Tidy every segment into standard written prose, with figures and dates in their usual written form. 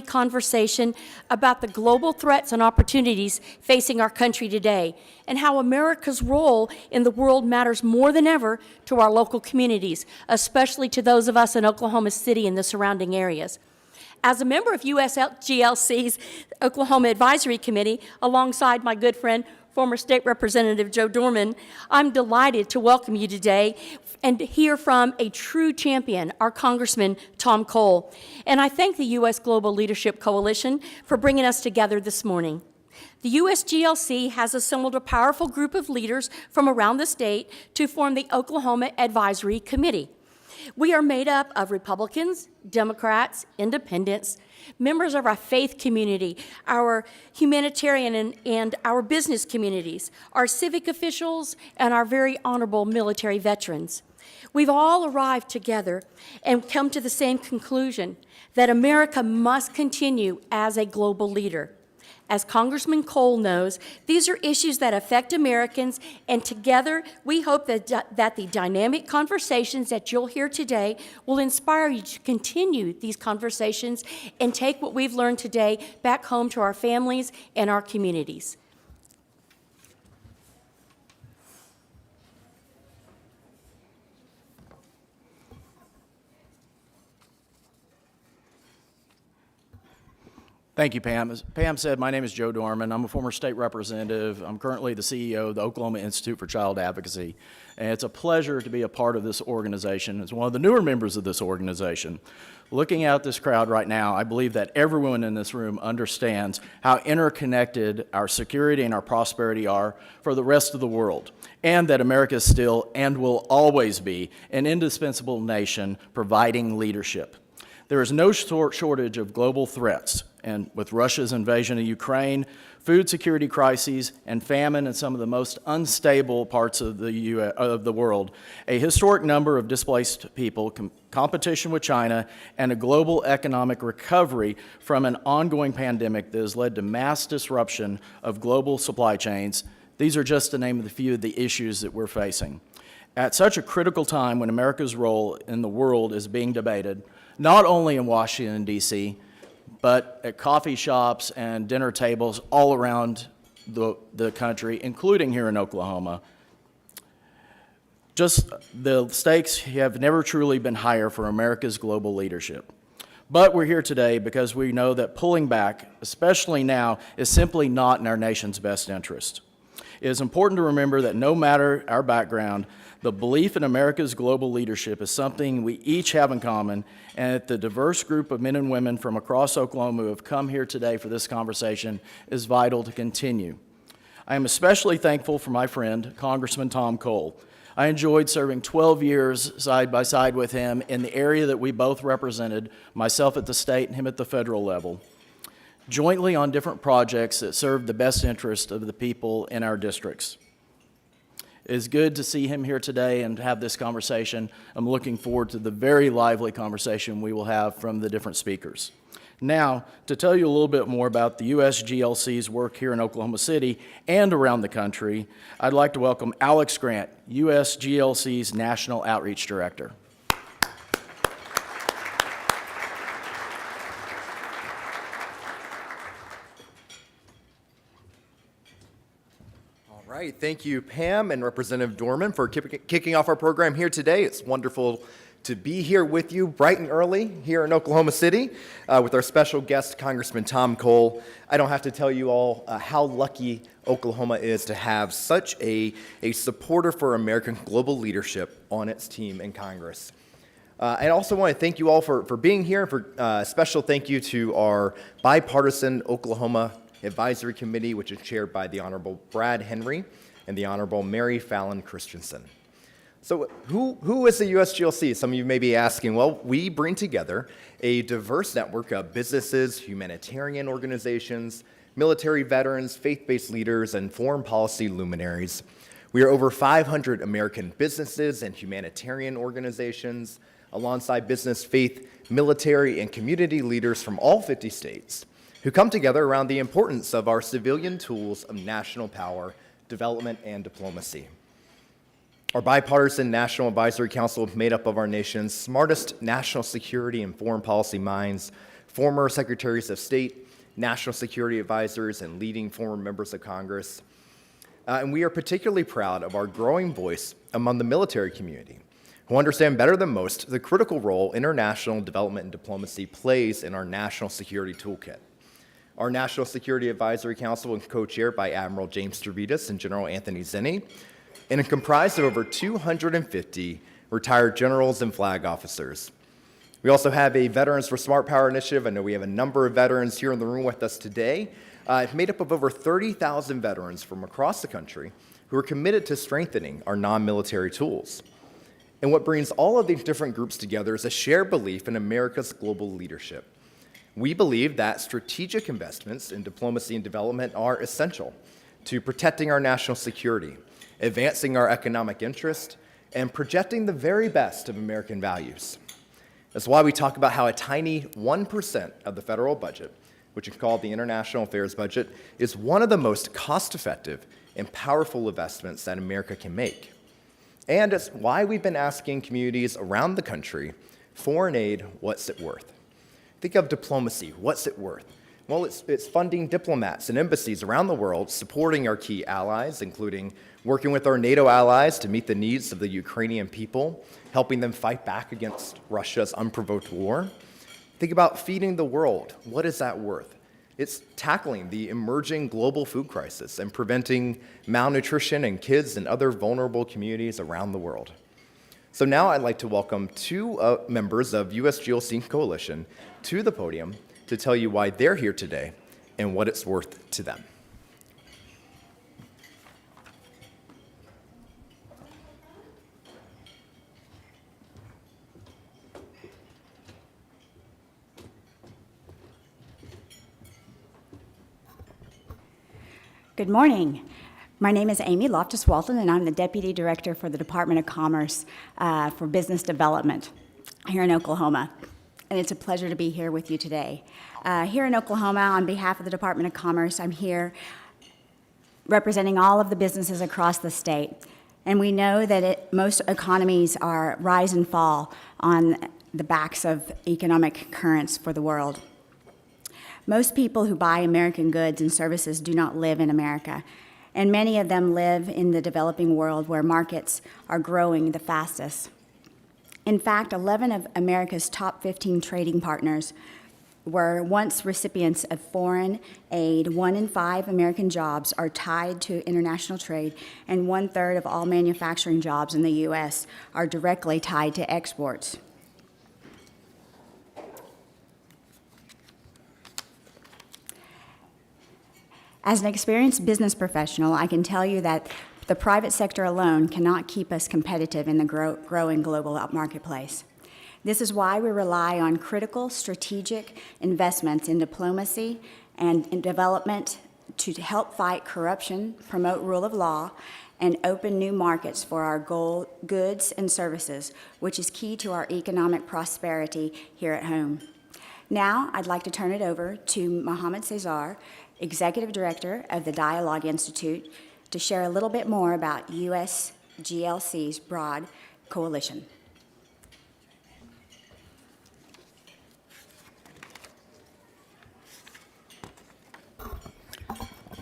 conversation about the global threats and opportunities facing our country today and how America's role in the world matters more than ever to our local communities, especially to those of us in Oklahoma City and the surrounding areas. As a member of USGLC's Oklahoma Advisory Committee, alongside my good friend, former State Representative Joe Dorman, I'm delighted to welcome you today and hear from a true champion, our Congressman Tom Cole. And I thank the U.S. Global Leadership Coalition for bringing us together this morning. The USGLC has assembled a powerful group of leaders from around the state to form the Oklahoma Advisory Committee. We are made up of Republicans, Democrats, independents, members of our faith community, our humanitarian and our business communities, our civic officials, and our very honorable military veterans. We've all arrived together and come to the same conclusion that America must continue as a global leader. As Congressman Cole knows, these are issues that affect Americans, and together we hope that the dynamic conversations that you'll hear today will inspire you to continue these conversations and take what we've learned today back home to our families and our communities. Thank you, Pam. As Pam said, my name is Joe Dorman. I'm a former state representative. I'm currently the CEO of the Oklahoma Institute for Child Advocacy. And it's a pleasure to be a part of this organization. As one of the newer members of this organization, looking at this crowd right now, I believe that everyone in this room understands how interconnected our security and our prosperity are for the rest of the world, and that America is still and will always be an indispensable nation providing leadership. There is no shortage of global threats, and with Russia's invasion of Ukraine, food security crises, and famine in some of the most unstable parts of the world, a historic number of displaced people, competition with China, and a global economic recovery from an ongoing pandemic that has led to mass disruption of global supply chains. These are just to name a few of the issues that we're facing. At such a critical time when America's role in the world is being debated, not only in Washington, D.C., but at coffee shops and dinner tables all around the country, including here in Oklahoma. Just the stakes have never truly been higher for America's global leadership. But we're here today because we know that pulling back, especially now, is simply not in our nation's best interest. It is important to remember that no matter our background, the belief in America's global leadership is something we each have in common, and that the diverse group of men and women from across Oklahoma who have come here today for this conversation is vital to continue. I am especially thankful for my friend, Congressman Tom Cole. I enjoyed serving 12 years side by side with him in the area that we both represented, myself at the state and him at the federal level, jointly on different projects that served the best interest of the people in our districts. It is good to see him here today and have this conversation. I'm looking forward to the very lively conversation we will have from the different speakers. Now, to tell you a little bit more about the USGLC's work here in Oklahoma City and around the country, I'd like to welcome Alex Grant, USGLC's National Outreach Director. All right, thank you, Pam and Representative Dorman, for kicking off our program here today. It's wonderful to be here with you bright and early here in Oklahoma City with our special guest, Congressman Tom Cole. I don't have to tell you all how lucky Oklahoma is to have such a supporter for American global leadership on its team in Congress. I also want to thank you all for being here. For a special thank you to our bipartisan Oklahoma Advisory Committee, which is chaired by the Honorable Brad Henry and the Honorable Mary Fallon Christensen. So who is the USGLC? Some of you may be asking. Well, we bring together a diverse network of businesses, humanitarian organizations, military veterans, faith-based leaders, and foreign policy luminaries. We are over 500 American businesses and humanitarian organizations, alongside business, faith, military, and community leaders from all 50 states, who come together around the importance of our civilian tools of national power, development, and diplomacy. Our bipartisan National Advisory Council, made up of our nation's smartest national security and foreign policy minds, former secretaries of state, national security advisors, and leading former members of Congress. And we are particularly proud of our growing voice among the military community, who understand better than most the critical role international development and diplomacy plays in our national security toolkit. Our National Security Advisory Council is co-chaired by Admiral James Stavridis and General Anthony Zinni, and is comprised of over 250 retired generals and flag officers. We also have a Veterans for Smart Power initiative. I know we have a number of veterans here in the room with us today. It's made up of over 30,000 veterans from across the country who are committed to strengthening our non-military tools. And what brings all of these different groups together is a shared belief in America's global leadership. We believe that strategic investments in diplomacy and development are essential to protecting our national security, advancing our economic interest, and projecting the very best of American values. That's why we talk about how a tiny 1% of the federal budget, which is called the International Affairs budget, is one of the most cost-effective and powerful investments that America can make. And it's why we've been asking communities around the country, foreign aid, what's it worth? Think of diplomacy, what's it worth? Well, it's funding diplomats and embassies around the world, supporting our key allies, including working with our NATO allies to meet the needs of the Ukrainian people, helping them fight back against Russia's unprovoked war. Think about feeding the world. What is that worth? It's tackling the emerging global food crisis and preventing malnutrition in kids and other vulnerable communities around the world. So now I'd like to welcome two members of USGLC Coalition to the podium to tell you why they're here today and what it's worth to them. Good morning. My name is Amy Loftus-Walton, and I'm the Deputy Director for the Department of Commerce for Business Development here in Oklahoma. And it's a pleasure to be here with you today. Here in Oklahoma, on behalf of the Department of Commerce, I'm here representing all of the businesses across the state. And we know that most economies are rise and fall on the backs of economic currents for the world. Most people who buy American goods and services do not live in America, and many of them live in the developing world where markets are growing the fastest. In fact, 11 of America's top 15 trading partners were once recipients of foreign aid. 1 in 5 American jobs are tied to international trade, and 1/3 of all manufacturing jobs in the U.S. are directly tied to exports. As an experienced business professional, I can tell you that the private sector alone cannot keep us competitive in the growing global marketplace. This is why we rely on critical strategic investments in diplomacy and in development to help fight corruption, promote rule of law, and open new markets for our goods and services, which is key to our economic prosperity here at home. Now, I'd like to turn it over to Mohammed Cesar, Executive Director of the Dialogue Institute, to share a little bit more about USGLC's broad coalition.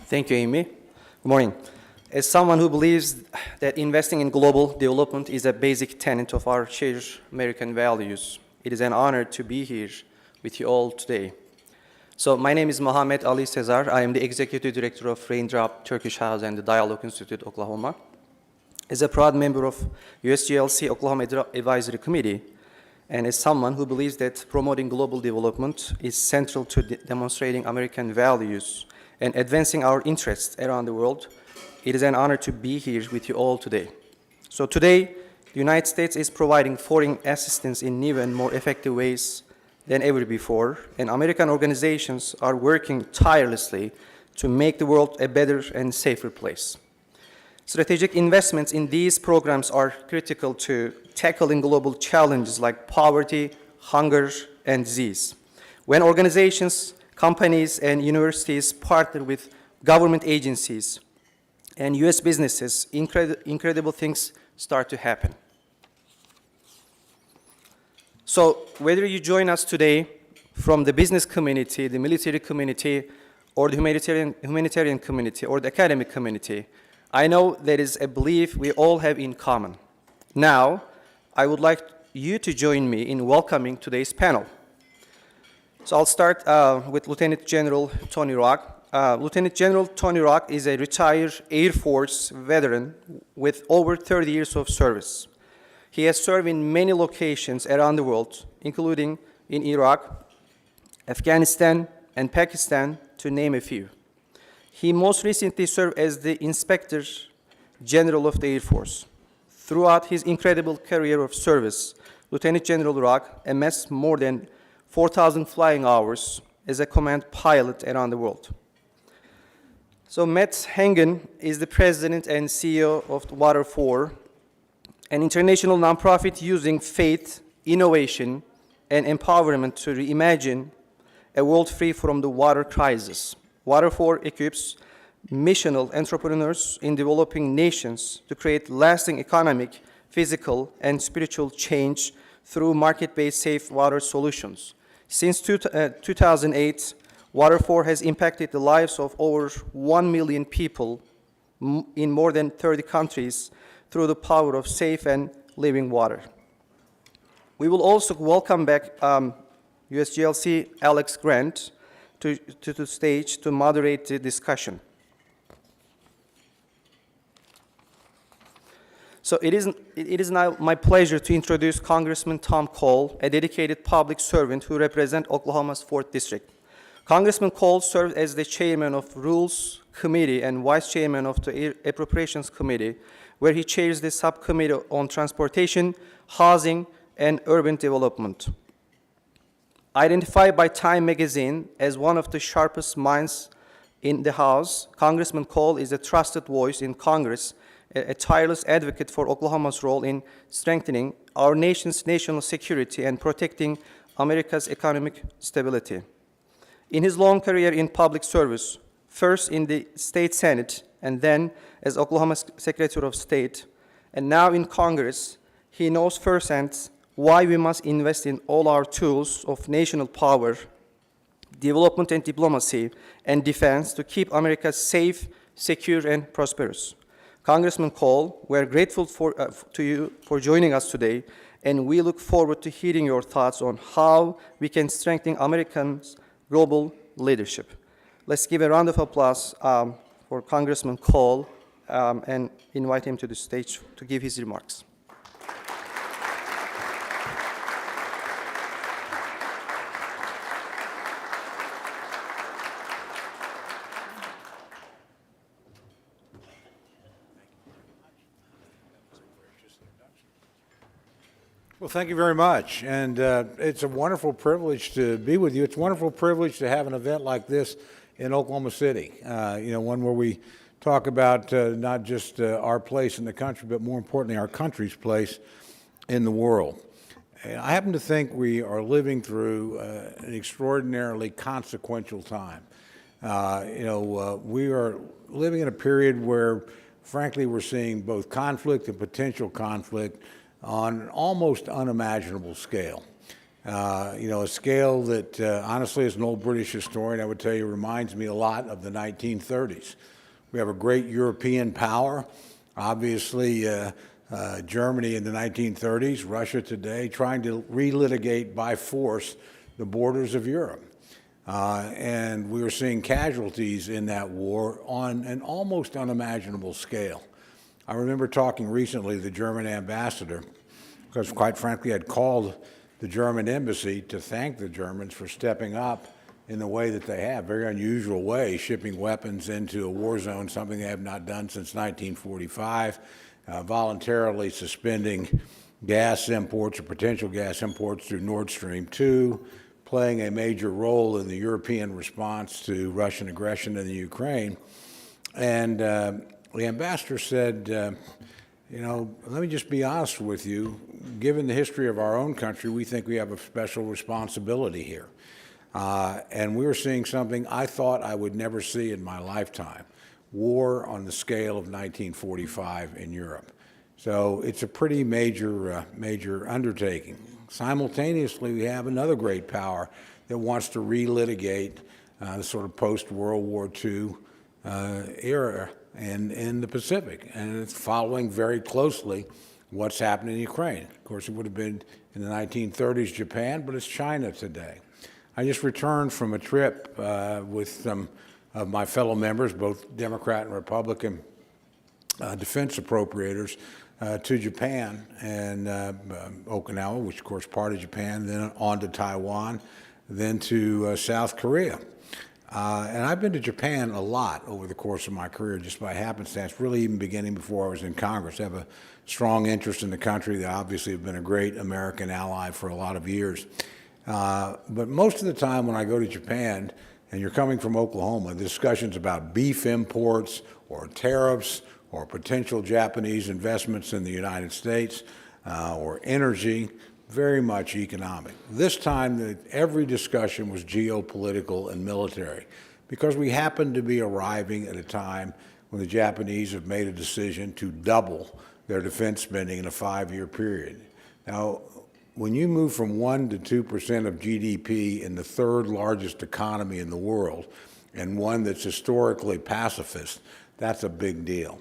Thank you, Amy. Good morning. As someone who believes that investing in global development is a basic tenet of our shared American values, it is an honor to be here with you all today. So my name is Mohammed Ali Cesar. I am the Executive Director of Raindrop Turkish House and the Dialogue Institute, Oklahoma. As a proud member of USGLC Oklahoma Advisory Committee, and as someone who believes that promoting global development is central to demonstrating American values and advancing our interests around the world, it is an honor to be here with you all today. So today, the United States is providing foreign assistance in new and more effective ways than ever before, and American organizations are working tirelessly to make the world a better and safer place. Strategic investments in these programs are critical to tackling global challenges like poverty, hunger, and disease. When organizations, companies, and universities partner with government agencies and U.S. businesses, incredible things start to happen. So whether you join us today from the business community, the military community, or the humanitarian community, or the academic community, I know there is a belief we all have in common. Now, I would like you to join me in welcoming today's panel. So I'll start with Lieutenant General Tony Rock. Lieutenant General Tony Rock is a retired Air Force veteran with over 30 years of service. He has served in many locations around the world, including in Iraq, Afghanistan, and Pakistan, to name a few. He most recently served as the Inspector General of the Air Force. Throughout his incredible career of service, Lieutenant General Rock amassed more than 4,000 flying hours as a command pilot around the world. So Matt Hangen is the president and CEO of R-OK-04, an international nonprofit using faith, innovation, and empowerment to reimagine a world free from the water crisis. R-OK-04 equips missional entrepreneurs in developing nations to create lasting economic, physical, and spiritual change through market-based safe water solutions. Since 2008, R-OK-04 has impacted the lives of over 1 million people in more than 30 countries through the power of safe and living water. We will also welcome back USGLC Alex Grant to the stage to moderate the discussion. So it is now my pleasure to introduce Congressman Tom Cole, a dedicated public servant who represents Oklahoma's 4th District. Congressman Cole served as the chairman of Rules Committee and vice chairman of the Appropriations Committee, where he chairs the subcommittee on transportation, housing, and urban development. Identified by Time magazine as one of the sharpest minds in the House, Congressman Cole is a trusted voice in Congress, a tireless advocate for Oklahoma's role in strengthening our nation's national security and protecting America's economic stability. In his long career in public service, first in the state Senate and then as Oklahoma's Secretary of State, and now in Congress, he knows firsthand why we must invest in all our tools of national power, development and diplomacy, and defense to keep America safe, secure, and prosperous. Congressman Cole, we're grateful to you for joining us today, and we look forward to hearing your thoughts on how we can strengthen Americans' global leadership. Let's give a round of applause for Congressman Cole and invite him to the stage to give his remarks. Well, thank you very much, and it's a wonderful privilege to be with you. It's a wonderful privilege to have an event like this in Oklahoma City, one where we talk about not just our place in the country, but more importantly, our country's place in the world. And I happen to think we are living through an extraordinarily consequential time. We are living in a period where, frankly, we're seeing both conflict and potential conflict on an almost unimaginable scale. A scale that, honestly, as an old British historian, I would tell you reminds me a lot of the 1930s. We have a great European power, obviously Germany in the 1930s, Russia today, trying to relitigate by force the borders of Europe. And we were seeing casualties in that war on an almost unimaginable scale. I remember talking recently to the German ambassador, because quite frankly I'd called the German embassy to thank the Germans for stepping up in the way that they have, very unusual way, shipping weapons into a war zone, something they have not done since 1945, voluntarily suspending gas imports or potential gas imports through Nord Stream 2, playing a major role in the European response to Russian aggression in the Ukraine. And the ambassador said, let me just be honest with you. Given the history of our own country, we think we have a special responsibility here. And we were seeing something I thought I would never see in my lifetime, war on the scale of 1945 in Europe. So it's a pretty major undertaking. Simultaneously, we have another great power that wants to relitigate the sort of post-World War II era in the Pacific, and it's following very closely what's happening in Ukraine. Of course, it would have been in the 1930s Japan, but it's China today. I just returned from a trip with some of my fellow members, both Democrat and Republican defense appropriators, to Japan and Okinawa, which of course part of Japan, then on to Taiwan, then to South Korea. And I've been to Japan a lot over the course of my career, just by happenstance, really even beginning before I was in Congress. I have a strong interest in the country. They obviously have been a great American ally for a lot of years. But most of the time when I go to Japan, and you're coming from Oklahoma, the discussions about beef imports or tariffs or potential Japanese investments in the United States or energy, very much economic. This time, every discussion was geopolitical and military, because we happened to be arriving at a time when the Japanese have made a decision to double their defense spending in a 5-year period. Now, when you move from 1% to 2% of GDP in the third largest economy in the world, and one that's historically pacifist, that's a big deal.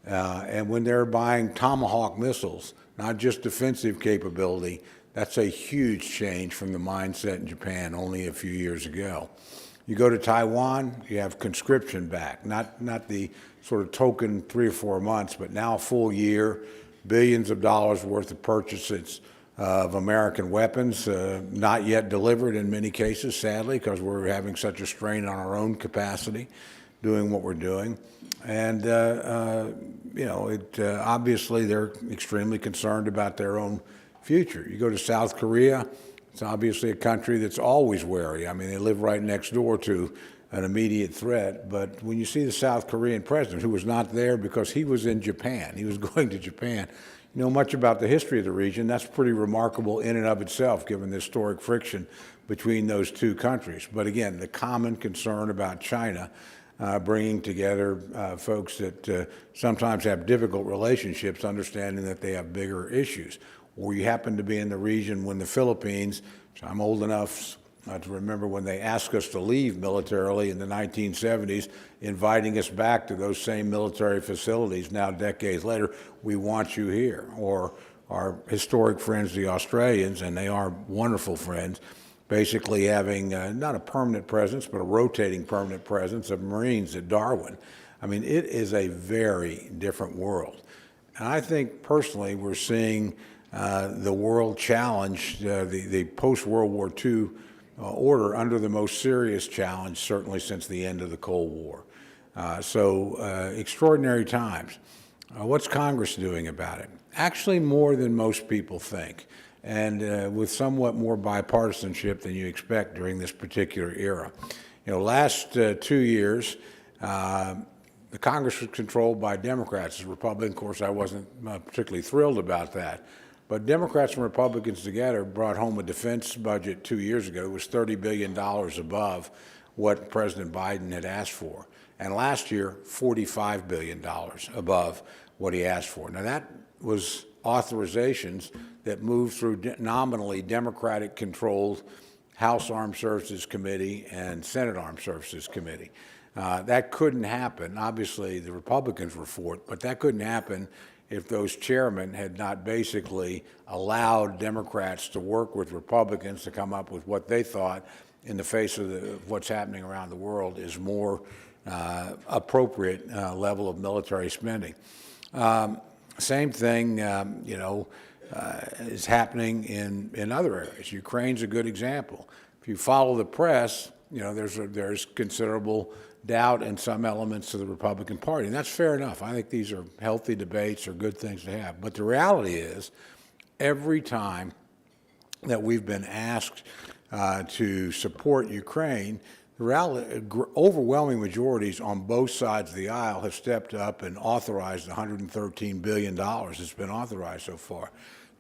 And when they're buying Tomahawk missiles, not just defensive capability, that's a huge change from the mindset in Japan only a few years ago. You go to Taiwan, you have conscription back, not the sort of token 3 or 4 months, but now a full year, billions of dollars worth of purchases of American weapons, not yet delivered in many cases, sadly, because we're having such a strain on our own capacity doing what we're doing. And, obviously they're extremely concerned about their own future. You go to South Korea, it's obviously a country that's always wary. I mean, they live right next door to an immediate threat. But when you see the South Korean president, who was not there because he was in Japan, he was going to Japan, you know much about the history of the region. That's pretty remarkable in and of itself, given the historic friction between those two countries. But again, the common concern about China bringing together folks that sometimes have difficult relationships, understanding that they have bigger issues. Or you happen to be in the region when the Philippines, which I'm old enough to remember when they asked us to leave militarily in the 1970s, inviting us back to those same military facilities now decades later, we want you here. Or our historic friends, the Australians, and they are wonderful friends, basically having not a permanent presence, but a rotating permanent presence of Marines at Darwin. I mean, it is a very different world. And I think personally we're seeing the world challenge, the post-World War II order under the most serious challenge, certainly since the end of the Cold War. So extraordinary times. What's Congress doing about it? Actually more than most people think, and with somewhat more bipartisanship than you expect during this particular era. You know, last 2 years, the Congress was controlled by Democrats. As a Republican, of course, I wasn't particularly thrilled about that. But Democrats and Republicans together brought home a defense budget 2 years ago. It was $30 billion above what President Biden had asked for. And last year, $45 billion above what he asked for. Now, that was authorizations that moved through nominally Democratic-controlled House Armed Services Committee and Senate Armed Services Committee. That couldn't happen. Obviously, the Republicans were for it, but that couldn't happen if those chairmen had not basically allowed Democrats to work with Republicans to come up with what they thought, in the face of what's happening around the world, is more appropriate level of military spending. Same thing, is happening in other areas. Ukraine's a good example. If you follow the press, there's considerable doubt in some elements of the Republican Party, and that's fair enough. I think these are healthy debates, or good things to have. But the reality is, every time that we've been asked to support Ukraine, the overwhelming majorities on both sides of the aisle have stepped up and authorized $113 billion that's been authorized so far.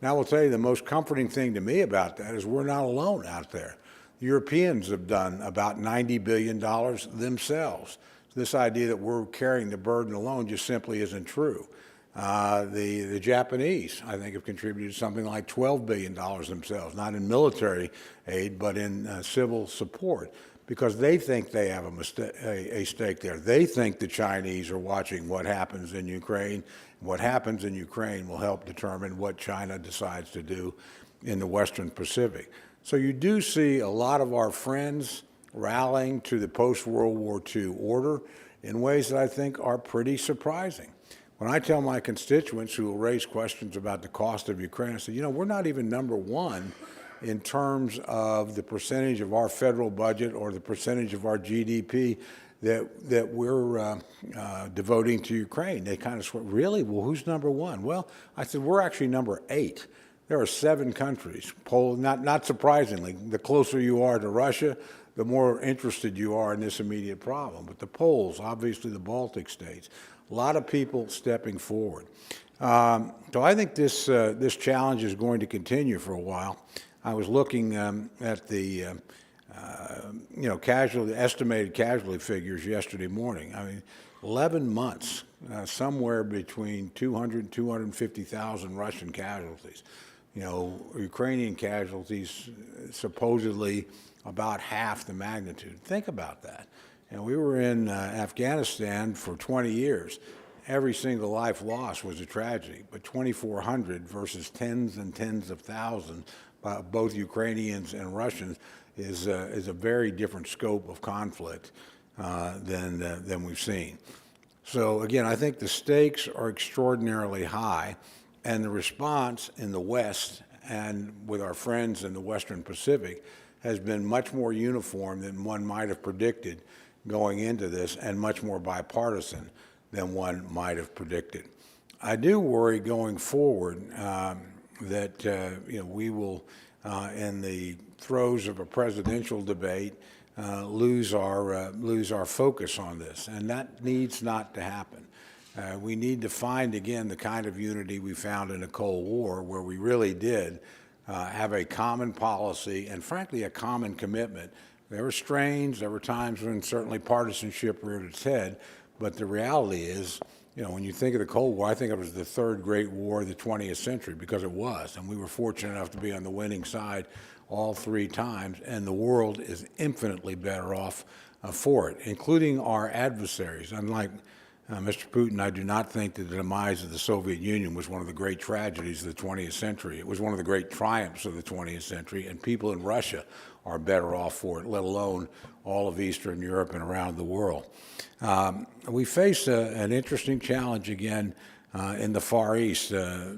Now, I will tell you, the most comforting thing to me about that is we're not alone out there. The Europeans have done about $90 billion themselves. This idea that we're carrying the burden alone just simply isn't true. The Japanese, I think, have contributed something like $12 billion themselves, not in military aid, but in civil support, because they think they have a stake there. They think the Chinese are watching what happens in Ukraine. What happens in Ukraine will help determine what China decides to do in the Western Pacific. So you do see a lot of our friends rallying to the post-World War II order in ways that I think are pretty surprising. When I tell my constituents who will raise questions about the cost of Ukraine, I say, we're not even number one in terms of the percentage of our federal budget or the percentage of our GDP that we're devoting to Ukraine. They kind of swear, really? Well, who's number one? Well, I said, we're actually number 8. There are 7 countries. Poland, not surprisingly, the closer you are to Russia, the more interested you are in this immediate problem. But the Poles, obviously the Baltic states, a lot of people stepping forward. So I think this challenge is going to continue for a while. I was looking at the estimated casualty figures yesterday morning. I mean, 11 months, somewhere between 200 and 250,000 Russian casualties. Ukrainian casualties supposedly about half the magnitude. Think about that. And we were in Afghanistan for 20 years. Every single life lost was a tragedy, but 2,400 versus tens and tens of thousands, both Ukrainians and Russians, is a very different scope of conflict than we've seen. So again, I think the stakes are extraordinarily high, and the response in the West and with our friends in the Western Pacific has been much more uniform than one might have predicted going into this, and much more bipartisan than one might have predicted. I do worry going forward that we will, in the throes of a presidential debate, lose our focus on this, and that needs not to happen. We need to find again the kind of unity we found in the Cold War, where we really did have a common policy and, frankly, a common commitment. There were strains, there were times when certainly partisanship reared its head, but the reality is, when you think of the Cold War, I think it was the third great war of the 20th century, because it was, and we were fortunate enough to be on the winning side all 3 times, and the world is infinitely better off for it, including our adversaries. Unlike Mr. Putin, I do not think that the demise of the Soviet Union was one of the great tragedies of the 20th century. It was one of the great triumphs of the 20th century, and people in Russia are better off for it, let alone all of Eastern Europe and around the world. We face an interesting challenge again in the Far East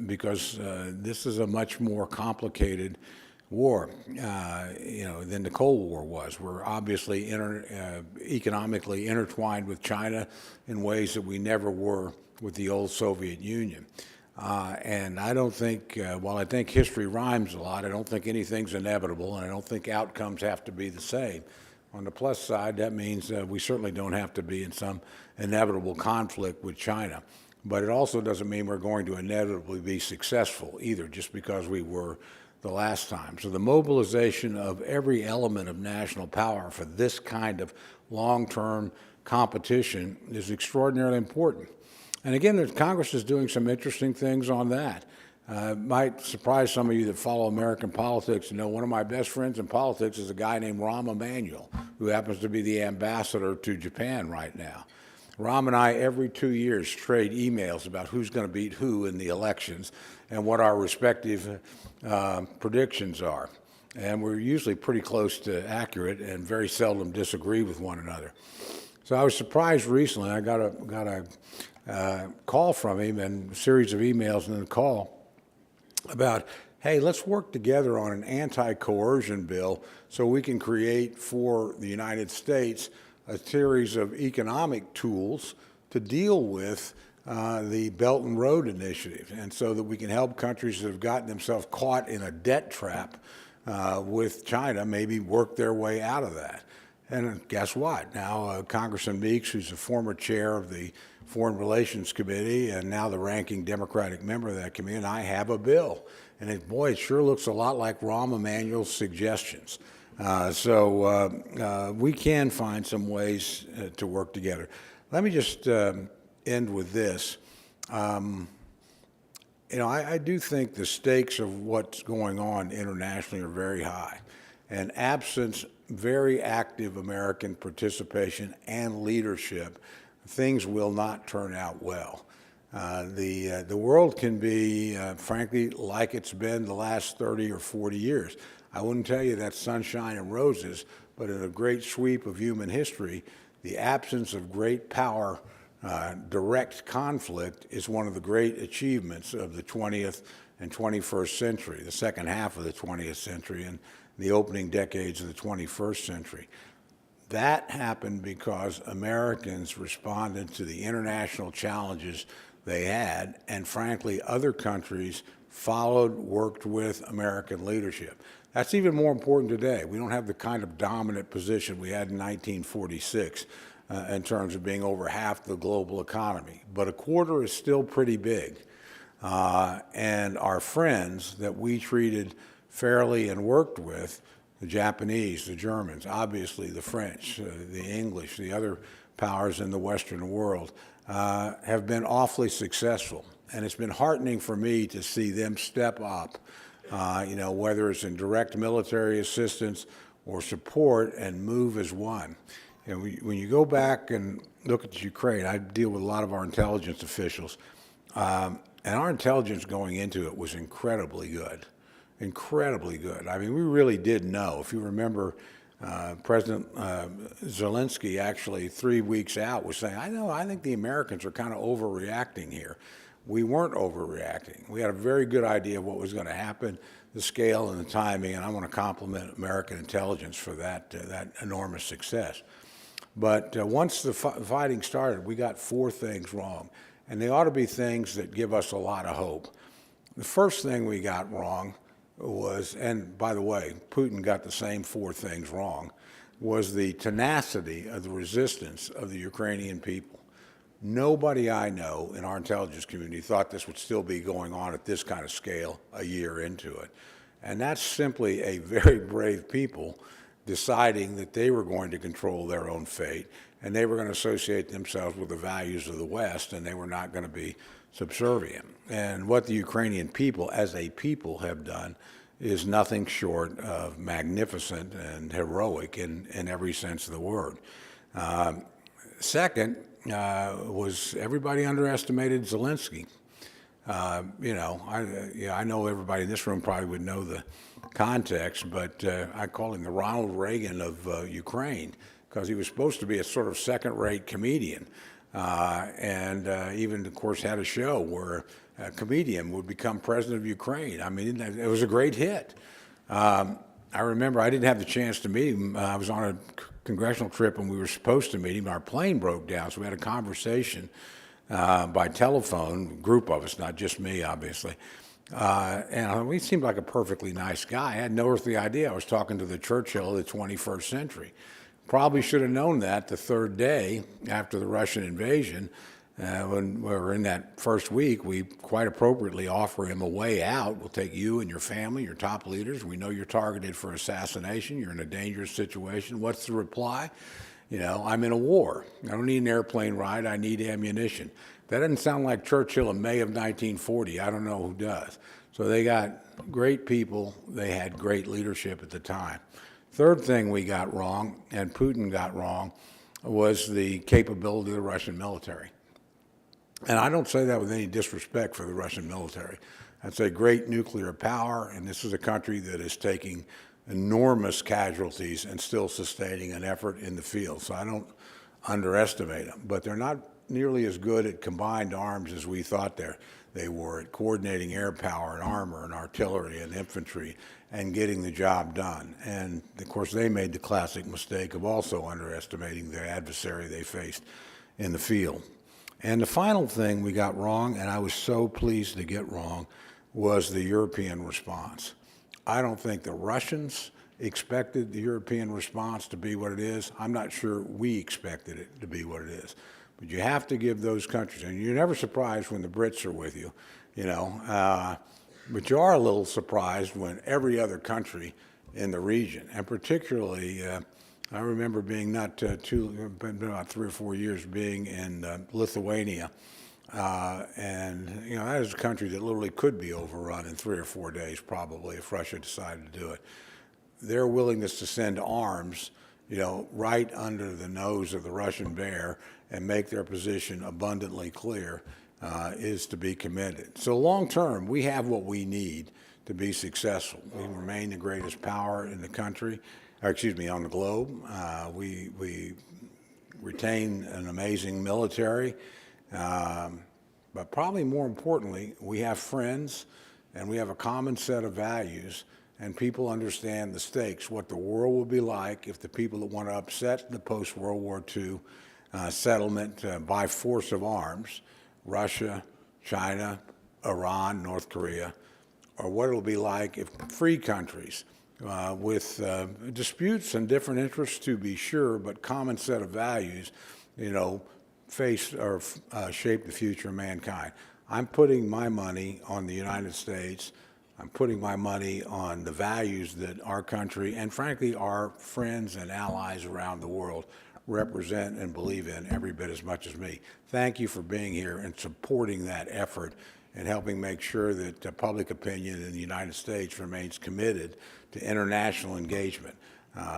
because this is a much more complicated war, than the Cold War was. We're obviously economically intertwined with China in ways that we never were with the old Soviet Union. And I don't think, while I think history rhymes a lot, I don't think anything's inevitable, and I don't think outcomes have to be the same. On the plus side, that means we certainly don't have to be in some inevitable conflict with China. But it also doesn't mean we're going to inevitably be successful either, just because we were the last time. So the mobilization of every element of national power for this kind of long-term competition is extraordinarily important. And again, Congress is doing some interesting things on that. It might surprise some of you that follow American politics to know one of my best friends in politics is a guy named Rahm Emanuel, who happens to be the ambassador to Japan right now. Rahm and I, every 2 years, trade emails about who's going to beat who in the elections and what our respective predictions are. And we're usually pretty close to accurate and very seldom disagree with one another. So I was surprised recently. I got a call from him and a series of emails and then a call about, hey, let's work together on an anti-coercion bill so we can create for the United States a series of economic tools to deal with the Belt and Road Initiative, and so that we can help countries that have gotten themselves caught in a debt trap with China maybe work their way out of that. And guess what? Now Congressman Meeks, who's a former chair of the Foreign Relations Committee and now the ranking Democratic member of that committee, and I have a bill. And it sure looks a lot like Rahm Emanuel's suggestions. So we can find some ways to work together. Let me just end with this. You know, I do think the stakes of what's going on internationally are very high. And absent very active American participation and leadership, things will not turn out well. The world can be, frankly, like it's been the last 30 or 40 years. I wouldn't tell you that's sunshine and roses, but in a great sweep of human history, the absence of great power, direct conflict is one of the great achievements of the 20th and 21st century, the second half of the 20th century and the opening decades of the 21st century. That happened because Americans responded to the international challenges they had, and frankly, other countries followed, worked with American leadership. That's even more important today. We don't have the kind of dominant position we had in 1946 in terms of being over half the global economy, but a quarter is still pretty big. And our friends that we treated fairly and worked with, the Japanese, the Germans, obviously the French, the English, the other powers in the Western world, have been awfully successful. And it's been heartening for me to see them step up, you know, whether it's in direct military assistance or support, and move as one. You know, when you go back and look at Ukraine, I deal with a lot of our intelligence officials, and our intelligence going into it was incredibly good. Incredibly good. I mean, we really did know. If you remember, President Zelensky actually 3 weeks out was saying, I think the Americans are kind of overreacting here. We weren't overreacting. We had a very good idea of what was going to happen, the scale and the timing, and I want to compliment American intelligence for that enormous success. But once the fighting started, we got 4 things wrong, and they ought to be things that give us a lot of hope. The first thing we got wrong was, and by the way, Putin got the same 4 things wrong, was the tenacity of the resistance of the Ukrainian people. Nobody I know in our intelligence community thought this would still be going on at this kind of scale a year into it. And that's simply a very brave people deciding that they were going to control their own fate, and they were going to associate themselves with the values of the West, and they were not going to be subservient. And what the Ukrainian people, as a people, have done is nothing short of magnificent and heroic in every sense of the word. Second, was everybody underestimated Zelensky. You know, I know everybody in this room probably would know the context, but I call him the Ronald Reagan of Ukraine, because he was supposed to be a sort of second-rate comedian. And even, of course, had a show where a comedian would become president of Ukraine. I mean, it was a great hit. I remember I didn't have the chance to meet him. I was on a congressional trip and we were supposed to meet him. Our plane broke down, so we had a conversation by telephone, a group of us, not just me, obviously. And he seemed like a perfectly nice guy. I had no earthly idea I was talking to the Churchill of the 21st century. Probably should have known that the third day after the Russian invasion. When we were in that first week, we quite appropriately offer him a way out. We'll take you and your family, your top leaders. We know you're targeted for assassination. You're in a dangerous situation. What's the reply? You know, I'm in a war. I don't need an airplane ride. I need ammunition. That doesn't sound like Churchill in May of 1940. I don't know who does. So they got great people. They had great leadership at the time. Third thing we got wrong, and Putin got wrong, was the capability of the Russian military. And I don't say that with any disrespect for the Russian military. That's a great nuclear power, and this is a country that is taking enormous casualties and still sustaining an effort in the field. So I don't underestimate them, but they're not nearly as good at combined arms as we thought they were at coordinating air power and armor and artillery and infantry and getting the job done. And of course, they made the classic mistake of also underestimating the adversary they faced in the field. And the final thing we got wrong, and I was so pleased to get wrong, was the European response. I don't think the Russians expected the European response to be what it is. I'm not sure we expected it to be what it is. But you have to give those countries, and you're never surprised when the Brits are with you, you know, but you are a little surprised when every other country in the region, and particularly, I remember being been about 3 or 4 years being in Lithuania And, you know, that is a country that literally could be overrun in 3 or 4 days, probably, if Russia decided to do it. Their willingness to send arms, you know, right under the nose of the Russian bear and make their position abundantly clear is to be commended. So long term, we have what we need to be successful. We remain the greatest power in the country, or excuse me, on the globe. We retain an amazing military, but probably more importantly, we have friends and we have a common set of values, and people understand the stakes, what the world will be like if the people that want to upset the post-World War II settlement by force of arms, Russia, China, Iran, North Korea, or what it'll be like if free countries with disputes and different interests to be sure, but common set of values, you know, face or shape the future of mankind. I'm putting my money on the United States. I'm putting my money on the values that our country and frankly our friends and allies around the world represent and believe in every bit as much as me. Thank you for being here and supporting that effort and helping make sure that public opinion in the United States remains committed to international engagement.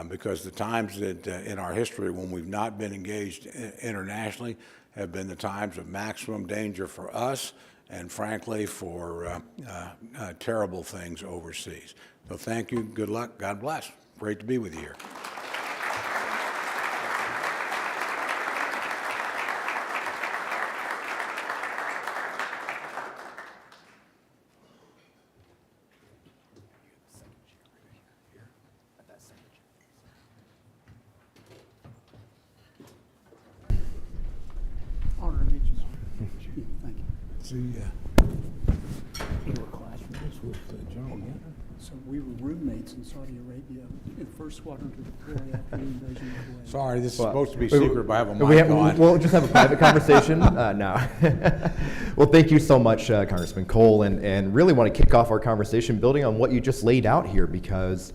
Because the times that in our history when we've not been engaged internationally have been the times of maximum danger for us and frankly for terrible things overseas. So thank you, good luck, God bless. Great to be with you here. Honor to meet you. Thank you. See, you were classmates with General Ginter? So we were roommates in Saudi Arabia in the first squadron to deploy after the invasion of Kuwait. Sorry, this is supposed to be secret, but I have a We mic on. We'll just have a private conversation now. Well, thank you so much, Congressman Cole, and really want to kick off our conversation building on what you just laid out here, because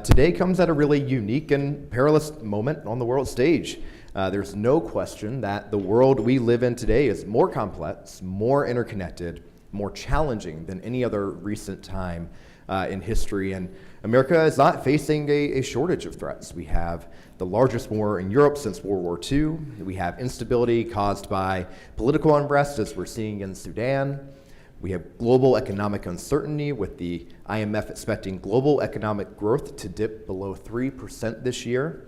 today comes at a really unique and perilous moment on the world stage. There's no question that the world we live in today is more complex, more interconnected, more challenging than any other recent time in history. And America is not facing a shortage of threats. We have the largest war in Europe since World War II. We have instability caused by political unrest, as we're seeing in Sudan. We have global economic uncertainty, with the IMF expecting global economic growth to dip below 3% this year.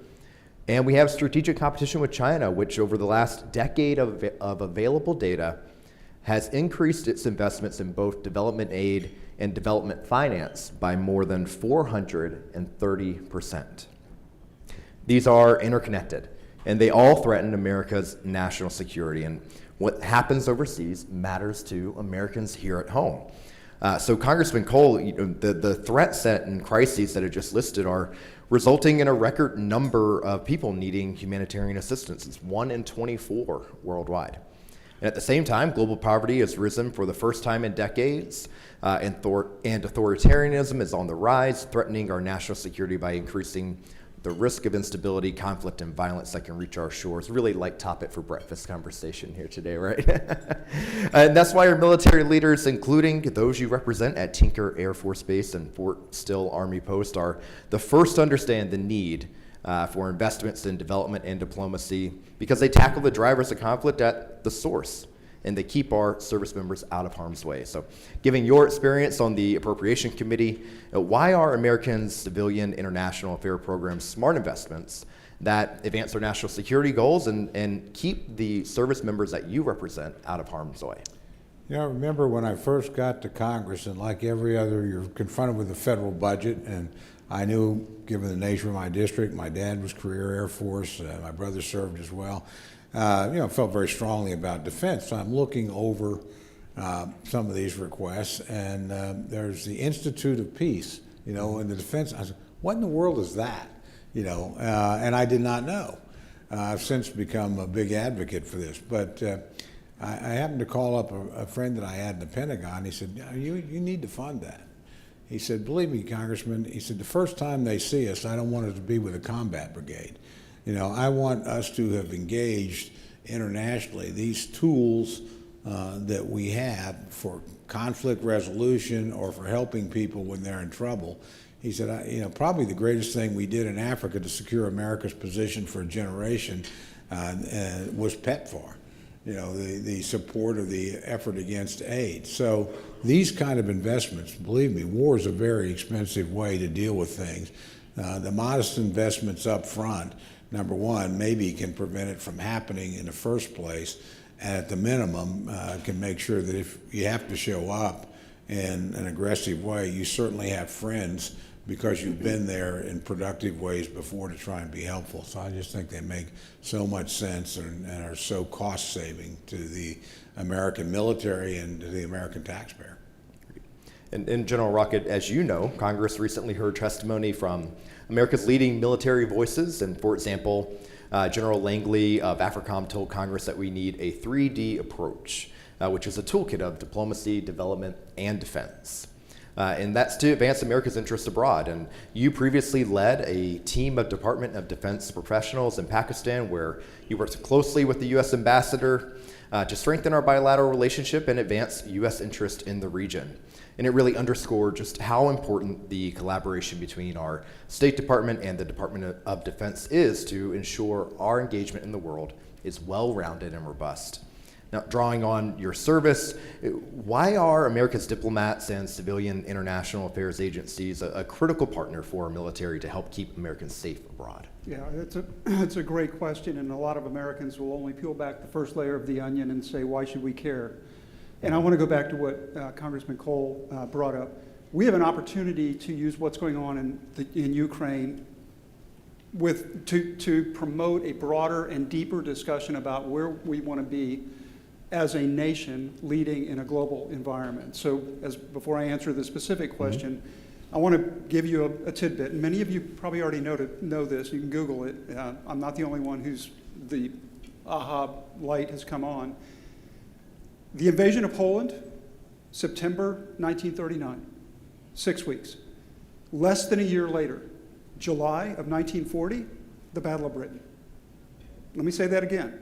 And we have strategic competition with China, which over the last decade of available data has increased its investments in both development aid and development finance by more than 430%. These are interconnected, and they all threaten America's national security. And what happens overseas matters to Americans here at home. So Congressman Cole, the threat set and crises that are just listed are resulting in a record number of people needing humanitarian assistance. It's 1 in 24 worldwide. And at the same time, global poverty has risen for the first time in decades, and authoritarianism is on the rise, threatening our national security by increasing the risk of instability, conflict, and violence that can reach our shores. Really light topic for breakfast conversation here today, right? And that's why our military leaders, including those you represent at Tinker Air Force Base and Fort Still Army Post, are the first to understand the need for investments in development and diplomacy, because they tackle the drivers of conflict at the source, and they keep our service members out of harm's way. So, given your experience on the Appropriation Committee, why are Americans' civilian international affairs programs smart investments that advance our national security goals and keep the service members that you represent out of harm's way? You know, I remember when I first got to Congress, and like every other, you're confronted with the federal budget, and I knew, given the nature of my district, my dad was career Air Force, my brother served as well, felt very strongly about defense. So I'm looking over some of these requests, and there's the Institute of Peace, in the defense. I said, what in the world is that? And I did not know. I've since become a big advocate for this, but I happened to call up a friend that I had in the Pentagon. He said, you need to fund that. He said, believe me, Congressman, he said, the first time they see us, I don't want it to be with a combat brigade. I want us to have engaged internationally. These tools that we have for conflict resolution or for helping people when they're in trouble. He said, probably the greatest thing we did in Africa to secure America's position for a generation was PEPFAR, the support of the effort against AIDS. So these kind of investments, believe me, war is a very expensive way to deal with things. The modest investments up front, number one, maybe can prevent it from happening in the first place, and at the minimum can make sure that if you have to show up in an aggressive way, you certainly have friends because you've been there in productive ways before to try and be helpful. So I just think they make so much sense and are so cost-saving to the American military and to the American taxpayer. And General Rocket, as you know, Congress recently heard testimony from America's leading military voices. And for example, General Langley of AFRICOM told Congress that we need a 3D approach, which is a toolkit of diplomacy, development, and defense. And that's to advance America's interests abroad. And you previously led a team of Department of Defense professionals in Pakistan where you worked closely with the U.S. ambassador to strengthen our bilateral relationship and advance U.S. interest in the region. And it really underscored just how important the collaboration between our State Department and the Department of Defense is to ensure our engagement in the world is well-rounded and robust. Now, drawing on your service, why are America's diplomats and civilian international affairs agencies a critical partner for our military to help keep Americans safe abroad? Yeah, it's a great question, and a lot of Americans will only peel back the first layer of the onion and say, why should we care? And I want to go back to what Congressman Cole brought up. We have an opportunity to use what's going on in Ukraine to promote a broader and deeper discussion about where we want to be as a nation leading in a global environment. So before I answer the specific question, I want to give you a tidbit. And many of you probably already know this. You can Google it. I'm not the only one who's the aha light has come on. The invasion of Poland, September 1939, 6 weeks. Less than a year later, July of 1940, the Battle of Britain. Let me say that again.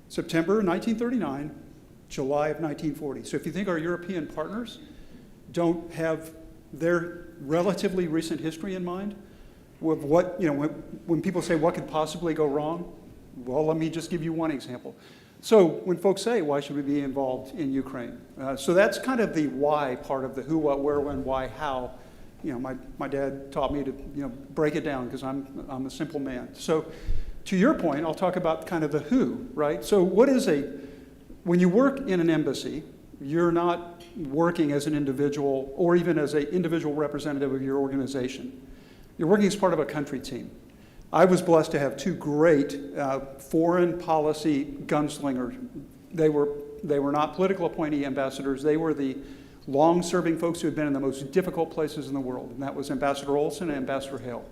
September 1939, July of 1940. So if you think our European partners don't have their relatively recent history in mind, with what, when people say what could possibly go wrong, well, let me just give you one example. So when folks say, why should we be involved in Ukraine? So that's kind of the why part of the who, what, where, when, why, how. My dad taught me to break it down because I'm a simple man. So to your point, I'll talk about kind of the who, right? So when you work in an embassy, you're not working as an individual or even as an individual representative of your organization. You're working as part of a country team. I was blessed to have two great foreign policy gunslingers. They were not political appointee ambassadors. They were the long-serving folks who had been in the most difficult places in the world, and that was Ambassador Olson and Ambassador Hale.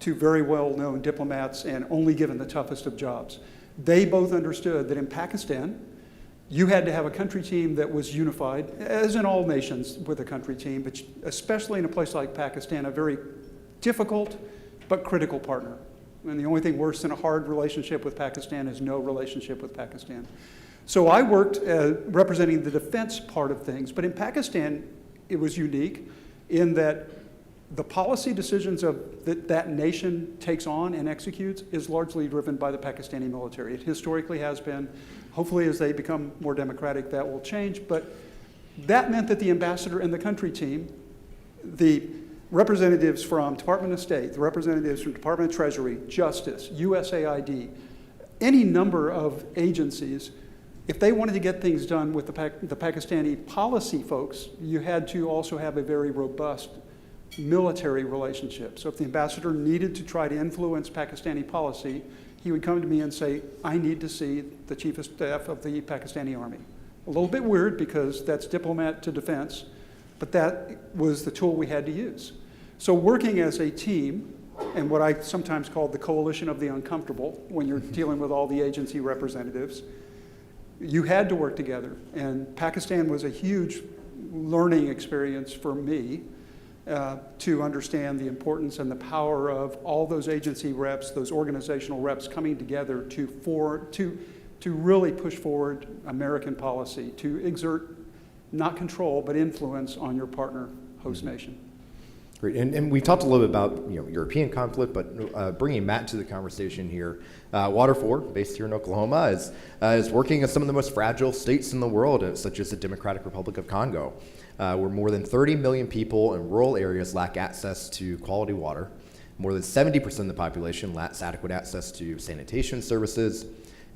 Two very well-known diplomats and only given the toughest of jobs. They both understood that in Pakistan, you had to have a country team that was unified, as in all nations with a country team, but especially in a place like Pakistan, a very difficult but critical partner. And the only thing worse than a hard relationship with Pakistan is no relationship with Pakistan. So I worked representing the defense part of things, but in Pakistan, it was unique in that the policy decisions that nation takes on and executes is largely driven by the Pakistani military. It historically has been. Hopefully, as they become more democratic, that will change. But that meant that the ambassador and the country team, the representatives from Department of State, the representatives from Department of Treasury, Justice, USAID, any number of agencies, if they wanted to get things done with the Pakistani policy folks, you had to also have a very robust military relationship. So if the ambassador needed to try to influence Pakistani policy, he would come to me and say, I need to see the chief of staff of the Pakistani army. A little bit weird because that's diplomat to defense, but that was the tool we had to use. So working as a team, and what I sometimes call the coalition of the uncomfortable, when you're dealing with all the agency representatives, you had to work together. And Pakistan was a huge learning experience for me to understand the importance and the power of all those agency reps, those organizational reps coming together to to really push forward American policy, to exert not control, but influence on your partner host nation. Great. And we talked a little bit about European conflict, but bringing Matt into the conversation here, Water4, based here in Oklahoma, is working in some of the most fragile states in the world, such as the Democratic Republic of Congo, where more than 30 million people in rural areas lack access to quality water. More than 70% of the population lacks adequate access to sanitation services.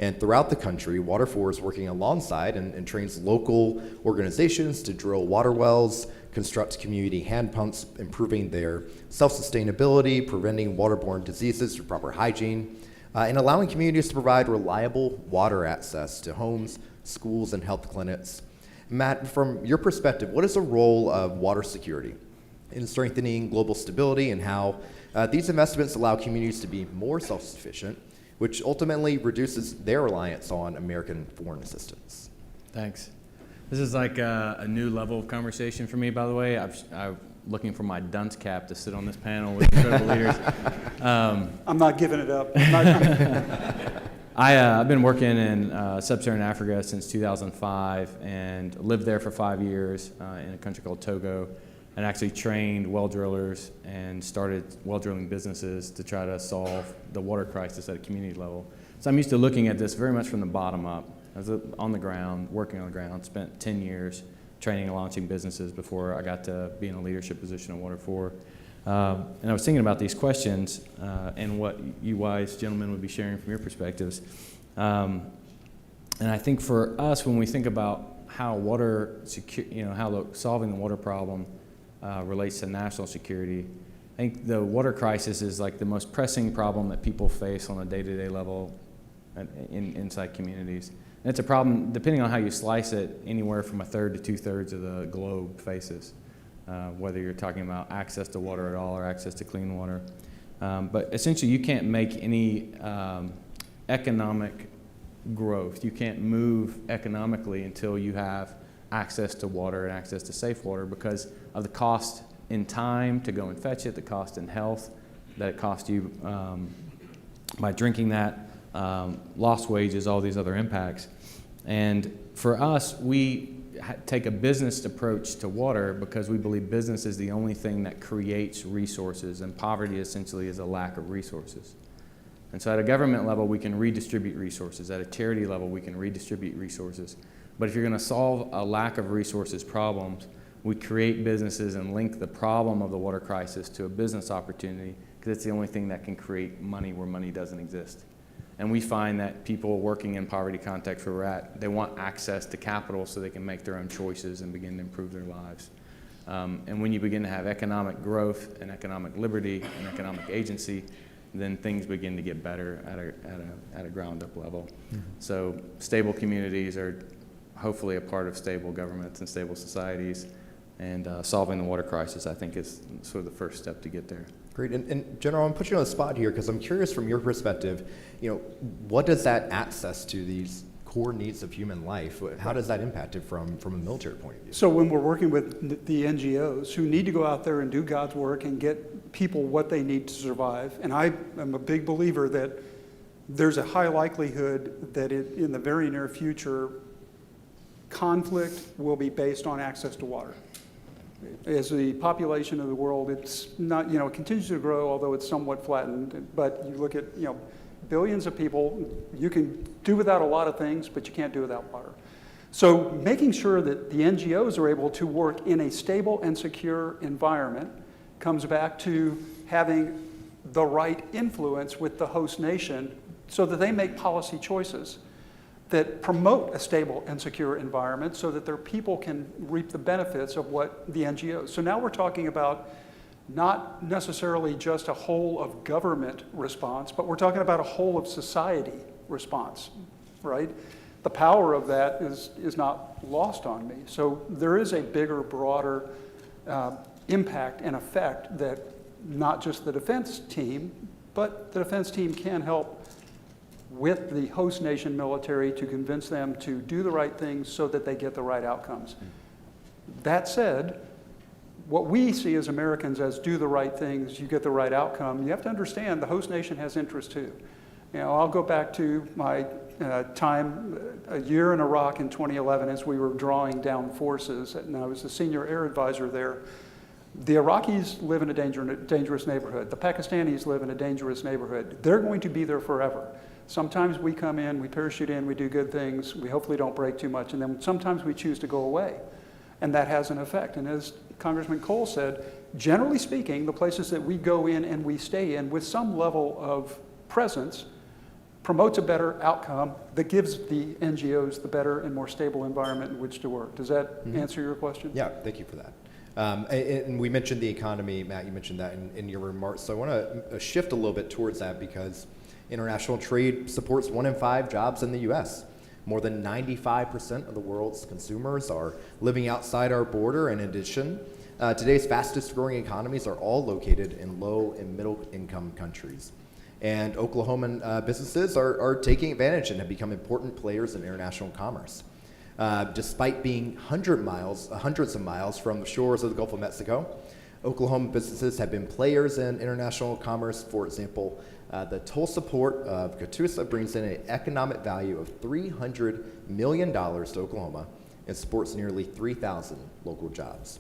And throughout the country, Water4 is working alongside and trains local organizations to drill water wells, construct community hand pumps, improving their self-sustainability, preventing waterborne diseases through proper hygiene, and allowing communities to provide reliable water access to homes, schools, and health clinics. Matt, from your perspective, what is the role of water security in strengthening global stability, and how these investments allow communities to be more self-sufficient, which ultimately reduces their reliance on American foreign assistance? Thanks. This is like a new level of conversation for me, by the way. I'm looking for my dunce cap to sit on this panel with incredible leaders. I'm not giving it up. I've been working in sub-Saharan Africa since 2005 and lived there for 5 years in a country called Togo, and actually trained well drillers and started well drilling businesses to try to solve the water crisis at a community level. So I'm used to looking at this very much from the bottom up. I was on the ground, working on the ground, spent 10 years training and launching businesses before I got to be in a leadership position at Water4. And I was thinking about these questions and what you wise gentlemen would be sharing from your perspectives. And I think for us, when we think about how solving the water problem relates to national security, I think the water crisis is like the most pressing problem that people face on a day-to-day level inside communities. And it's a problem, depending on how you slice it, anywhere from a third to two-thirds of the globe faces, whether you're talking about access to water at all or access to clean water. But essentially, you can't make any economic growth. You can't move economically until you have access to water and access to safe water, because of the cost in time to go and fetch it, the cost in health that it costs you by drinking that, lost wages, all these other impacts. And for us, we take a business approach to water because we believe business is the only thing that creates resources, and poverty essentially is a lack of resources. And so at a government level, we can redistribute resources. At a charity level, we can redistribute resources. But if you're going to solve a lack of resources problems, we create businesses and link the problem of the water crisis to a business opportunity, because it's the only thing that can create money where money doesn't exist. And we find that people working in poverty context where we're at, they want access to capital so they can make their own choices and begin to improve their lives. And when you begin to have economic growth and economic liberty and economic agency, then things begin to get better at a ground up level. Mm-hmm. So stable communities are hopefully a part of stable governments and stable societies, and solving the water crisis, I think, is sort of the first step to get there. Great. And General, I'm putting you on the spot here because I'm curious from your perspective, what does that access to these core needs of human life, how does that impact it from a military point of view? So when we're working with the NGOs who need to go out there and do God's work and get people what they need to survive, and I am a big believer that there's a high likelihood that in the very near future, conflict will be based on access to water. As the population of the world, it's not, it continues to grow, although it's somewhat flattened, but you look at, billions of people, you can do without a lot of things, but you can't do without water. So making sure that the NGOs are able to work in a stable and secure environment comes back to having the right influence with the host nation so that they make policy choices that promote a stable and secure environment so that their people can reap the benefits of what the NGOs. So now we're talking about not necessarily just a whole of government response, but we're talking about a whole of society response, right? The power of that is not lost on me. So there is a bigger, broader impact and effect that not just the defense team, but the defense team can help with the host nation military to convince them to do the right things so that they get the right outcomes. That said, what we see as Americans as do the right things, you get the right outcome, you have to understand the host nation has interest too. I'll go back to my time, a year in Iraq in 2011 as we were drawing down forces, and I was the senior air advisor there. The Iraqis live in a dangerous neighborhood. The Pakistanis live in a dangerous neighborhood. They're going to be there forever. Sometimes we come in, we parachute in, we do good things, we hopefully don't break too much, and then sometimes we choose to go away. And that has an effect. And as Congressman Cole said, generally speaking, the places that we go in and we stay in with some level of presence promotes a better outcome that gives the NGOs the better and more stable environment in which to work. Does that answer your question? Yeah, thank you for that. And we mentioned the economy, Matt, you mentioned that in your remarks. So I want to shift a little bit towards that because international trade supports 1 in 5 jobs in the U.S. More than 95% of the world's consumers are living outside our border. In addition, today's fastest growing economies are all located in low and middle income countries. And Oklahoman businesses are taking advantage and have become important players in international commerce. Despite being hundreds of miles from the shores of the Gulf of Mexico, Oklahoma businesses have been players in international commerce. For example, the Tulsa port of Catoosa brings in an economic value of $300 million to Oklahoma and supports nearly 3,000 local jobs.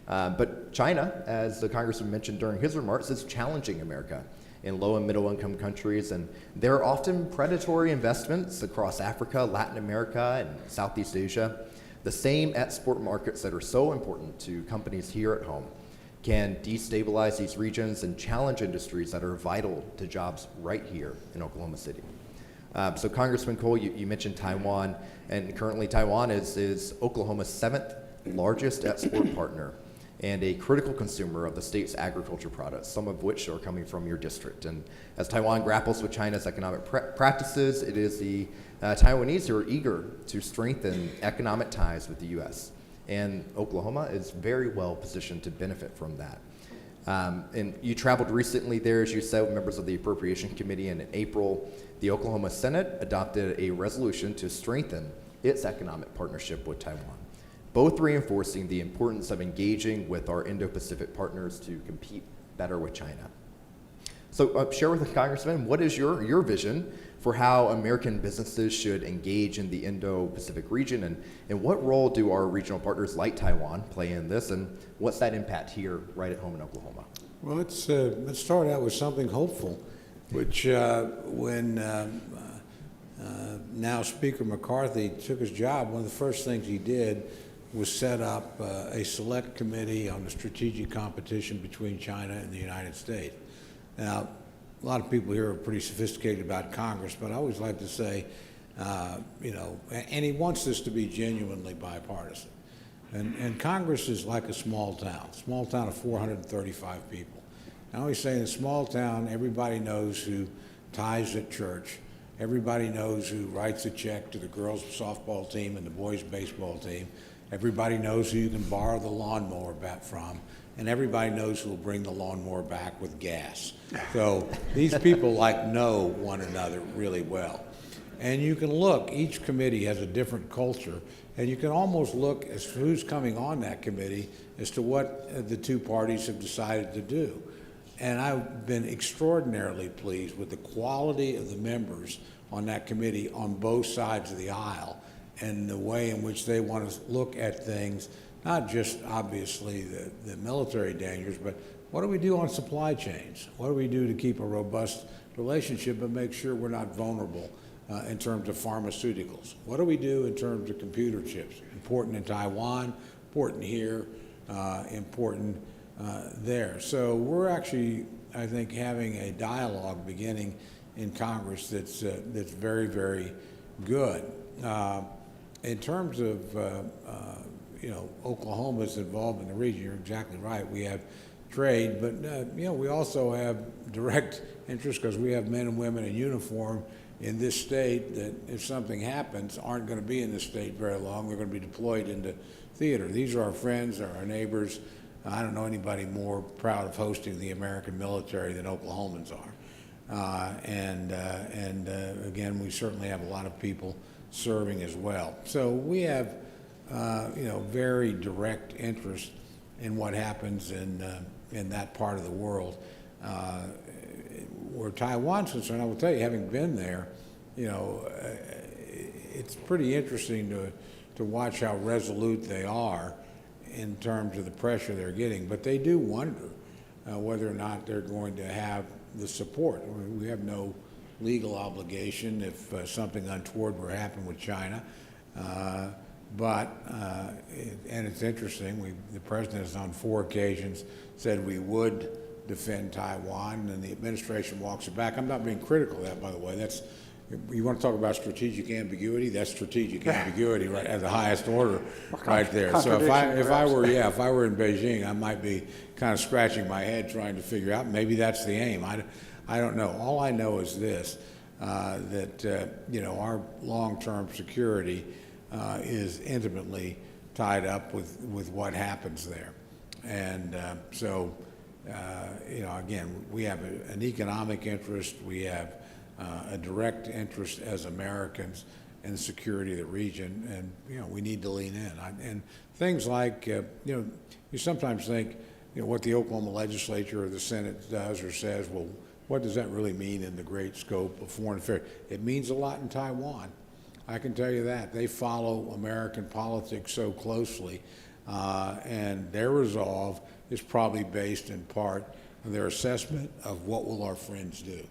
But China, as the Congressman mentioned during his remarks, is challenging America in low and middle income countries, and there are often predatory investments across Africa, Latin America, and Southeast Asia. The same export markets that are so important to companies here at home can destabilize these regions and challenge industries that are vital to jobs right here in Oklahoma City. So Congressman Cole, you mentioned Taiwan, and currently Taiwan is Oklahoma's 7th largest export partner and a critical consumer of the state's agriculture products, some of which are coming from your district. And as Taiwan grapples with China's economic practices, it is the Taiwanese who are eager to strengthen economic ties with the U.S. And Oklahoma is very well positioned to benefit from that. And you traveled recently there, as you said, with members of the Appropriation Committee, and in April, the Oklahoma Senate adopted a resolution to strengthen its economic partnership with Taiwan, both reinforcing the importance of engaging with our Indo-Pacific partners to compete better with China. So share with the Congressman, what is your vision for how American businesses should engage in the Indo-Pacific region, and what role do our regional partners like Taiwan play in this, and what's that impact here right at home in Oklahoma? Well, let's start out with something hopeful, which when now Speaker McCarthy took his job, one of the first things he did was set up a select committee on the strategic competition between China and the United States. Now, a lot of people here are pretty sophisticated about Congress, but I always like to say, and he wants this to be genuinely bipartisan. And Congress is like a small town of 435 people. I always say in a small town, everybody knows who tithes at church. Everybody knows who writes a check to the girls' softball team and the boys' baseball team. Everybody knows who you can borrow the lawnmower back from, and everybody knows who will bring the lawnmower back with gas. So these people know one another really well. And you can look, each committee has a different culture, and you can almost look as to who's coming on that committee as to what the two parties have decided to do. And I've been extraordinarily pleased with the quality of the members on that committee on both sides of the aisle, and the way in which they want to look at things, not just obviously the military dangers, but what do we do on supply chains? What do we do to keep a robust relationship but make sure we're not vulnerable in terms of pharmaceuticals? What do we do in terms of computer chips? Important in Taiwan, important here, important there. So we're actually, I think, having a dialogue beginning in Congress that's very, very good. In terms of, Oklahoma's involved in the region, you're exactly right. We have trade, but, we also have direct interest because we have men and women in uniform in this state that if something happens aren't going to be in this state very long. They're going to be deployed into theater. These are our friends, they're our neighbors. I don't know anybody more proud of hosting the American military than Oklahomans are. Again, we certainly have a lot of people serving as well. So we have, very direct interest in what happens in that part of the world. Where Taiwan's concerned, I will tell you, having been there, it's pretty interesting to watch how resolute they are in terms of the pressure they're getting. But they do wonder whether or not they're going to have the support. I mean, we have no legal obligation if something untoward were to happen with China. And it's interesting, the president has on 4 occasions said we would defend Taiwan, and the administration walks it back. I'm not being critical of that, by the way. You want to talk about strategic ambiguity? That's strategic ambiguity right at the highest order right there. So if I were in Beijing, I might be kind of scratching my head trying to figure out maybe that's the aim. I don't know. All I know is this, that our long-term security is intimately tied up with what happens there. And again, we have an economic interest, we have a direct interest as Americans in the security of the region, and we need to lean in. And things like, you sometimes think, what the Oklahoma legislature or the Senate does or says, well, what does that really mean in the great scope of foreign affairs? It means a lot in Taiwan. I can tell you that. They follow American politics so closely, and their resolve is probably based in part on their assessment of what will our friends do.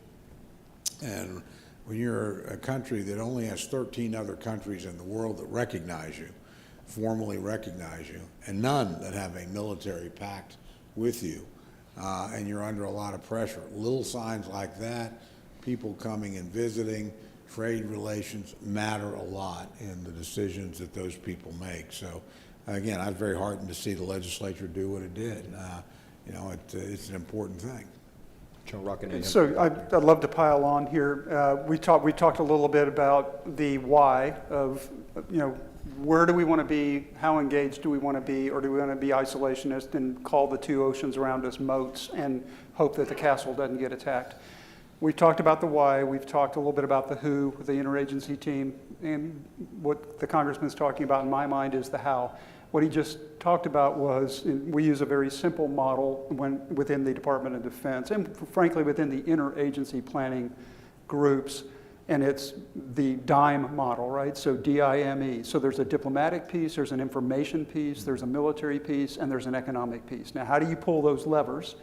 And when you're a country that only has 13 other countries in the world that recognize you, formally recognize you, and none that have a military pact with you, and you're under a lot of pressure, little signs like that, people coming and visiting, trade relations matter a lot in the decisions that those people make. So, again, I was very heartened to see the legislature do what it did. It's an important thing. So I'd love to pile on here. We talked a little bit about the why of, where do we want to be, how engaged do we want to be, or do we want to be isolationist and call the 2 oceans around us moats and hope that the castle doesn't get attacked? We've talked about the why. We've talked a little bit about the who, the interagency team, and what the congressman's talking about in my mind is the how. What he just talked about was, we use a very simple model within the Department of Defense, and frankly within the interagency planning groups, and it's the DIME model, right? So D-I-M-E. So there's a diplomatic piece, there's an information piece, there's a military piece, and there's an economic piece. Now, how do you pull those levers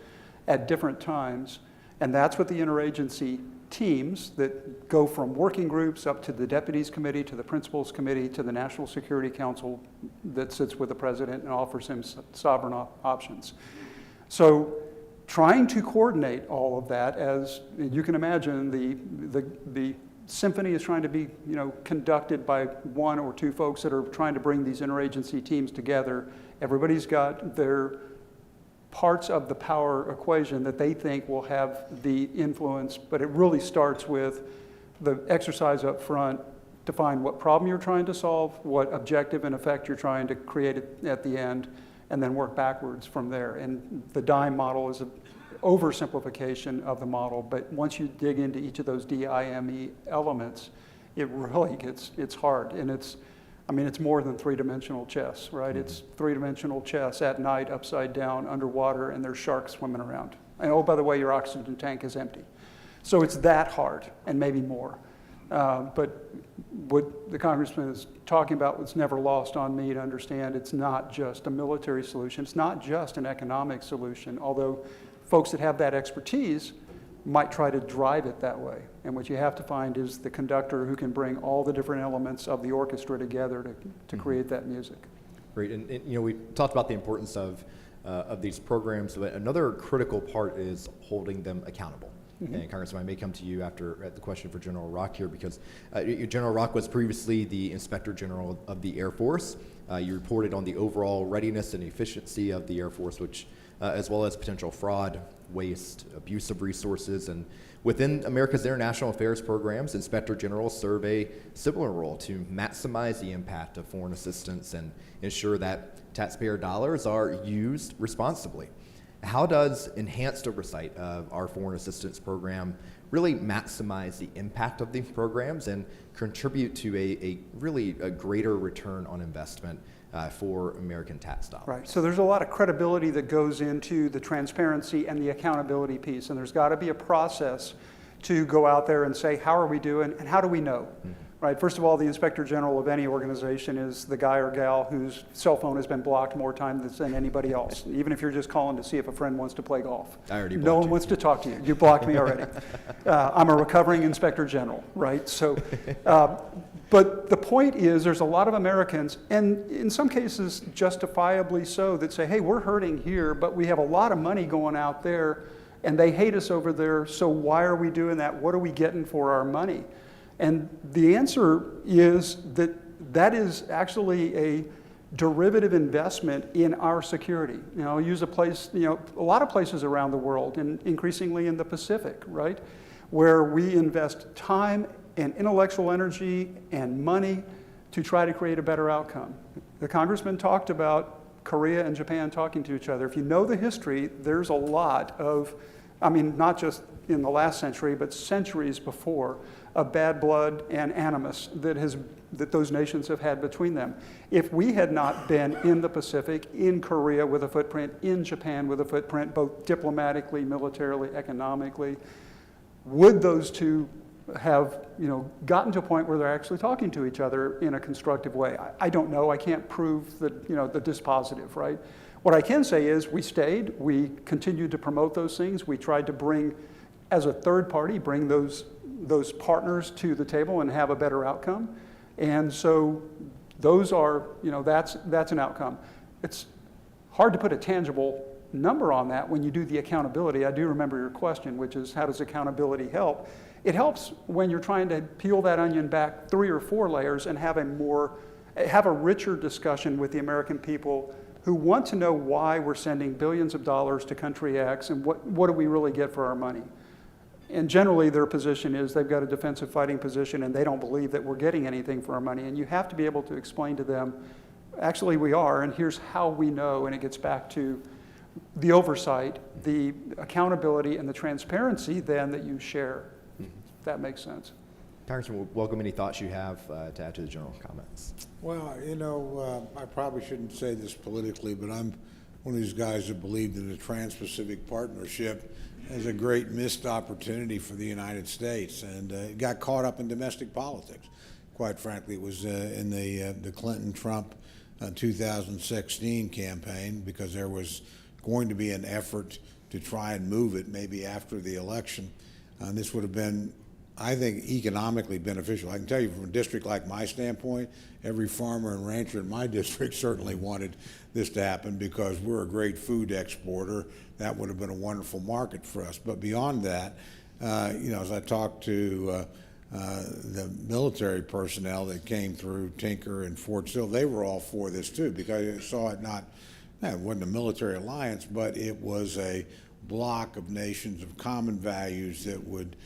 at different times? And that's what the interagency teams that go from working groups up to the Deputies Committee, to the Principals Committee, to the National Security Council that sits with the President and offers him sovereign options. So trying to coordinate all of that, as you can imagine, the symphony is trying to be conducted by 1 or 2 folks that are trying to bring these interagency teams together. Everybody's got their parts of the power equation that they think will have the influence, but it really starts with the exercise up front, define what problem you're trying to solve, what objective and effect you're trying to create at the end, and then work backwards from there. And the DIME model is an oversimplification of the model, but once you dig into each of those DIME elements, it really it's hard, and it's more than 3-dimensional chess, right? Mm-hmm. It's 3-dimensional chess at night, upside down, underwater, and there's sharks swimming around. And oh, by the way, your oxygen tank is empty. So it's that hard, and maybe more. But what the congressman is talking about was never lost on me to understand. It's not just a military solution. It's not just an economic solution, although folks that have that expertise might try to drive it that way. And what you have to find is the conductor who can bring all the different elements of the orchestra together to create that music. Great, and we talked about the importance of these programs, but another critical part is holding them accountable. Mm-hmm. And Congressman, I may come to you at the question for General Rock here, because General Rock was previously the Inspector General of the Air Force. You reported on the overall readiness and efficiency of the Air Force, which as well as potential fraud, waste, abuse of resources, and within America's international affairs programs, Inspector Generals serve a similar role to maximize the impact of foreign assistance and ensure that taxpayer dollars are used responsibly. How does enhanced oversight of our foreign assistance program really maximize the impact of these programs and contribute to a greater return on investment for American tax dollars? Right, so there's a lot of credibility that goes into the transparency and the accountability piece, and there's got to be a process to go out there and say, how are we doing and how do we know? Right. First of all, the Inspector General of any organization is the guy or gal whose cell phone has been blocked more times than anybody else. Even if you're just calling to see if a friend wants to play golf. I already No blocked one you. wants to talk to you. You blocked me already. I'm a recovering Inspector General, right? So, but the point is there's a lot of Americans, and in some cases justifiably so, that say, hey, we're hurting here, but we have a lot of money going out there, and they hate us over there, so why are we doing that? What are we getting for our money? And the answer is that that is actually a derivative investment in our security. You know, use a lot of places around the world, and increasingly in the Pacific, right, where we invest time and intellectual energy and money to try to create a better outcome. The congressman talked about Korea and Japan talking to each other. If you know the history, there's a lot of, I mean, not just in the last century, but centuries before, of bad blood and animus that those nations have had between them. If we had not been in the Pacific, in Korea with a footprint, in Japan with a footprint, both diplomatically, militarily, economically, would those two have gotten to a point where they're actually talking to each other in a constructive way? I don't know. I can't prove the dispositive, right? What I can say is we stayed, we continued to promote those things. We tried to bring, as a third party, bring those partners to the table and have a better outcome. And so those are, that's an outcome. It's hard to put a tangible number on that when you do the accountability. I do remember your question, which is how does accountability help? It helps when you're trying to peel that onion back 3 or 4 layers and have a richer discussion with the American people who want to know why we're sending billions of dollars to country X and what do we really get for our money. And generally their position is they've got a defensive fighting position and they don't believe that we're getting anything for our money. And you have to be able to explain to them, actually we are, and here's how we know. And it gets back to the oversight, the accountability, and the transparency then that you share. If that makes sense. Congressman, welcome any thoughts you have to add to the general comments. Well, I probably shouldn't say this politically, but I'm one of these guys that believed in the Trans-Pacific Partnership as a great missed opportunity for the United States, and it got caught up in domestic politics. Quite frankly, it was in the Clinton-Trump 2016 campaign, because there was going to be an effort to try and move it maybe after the election. This would have been, I think, economically beneficial. I can tell you from a district like my standpoint, every farmer and rancher in my district certainly wanted this to happen because we're a great food exporter. That would have been a wonderful market for us. But beyond that, as I talked to the military personnel that came through Tinker and Fort Sill, they were all for this too, because they saw it it wasn't a military alliance, but it was a block of nations of common values that would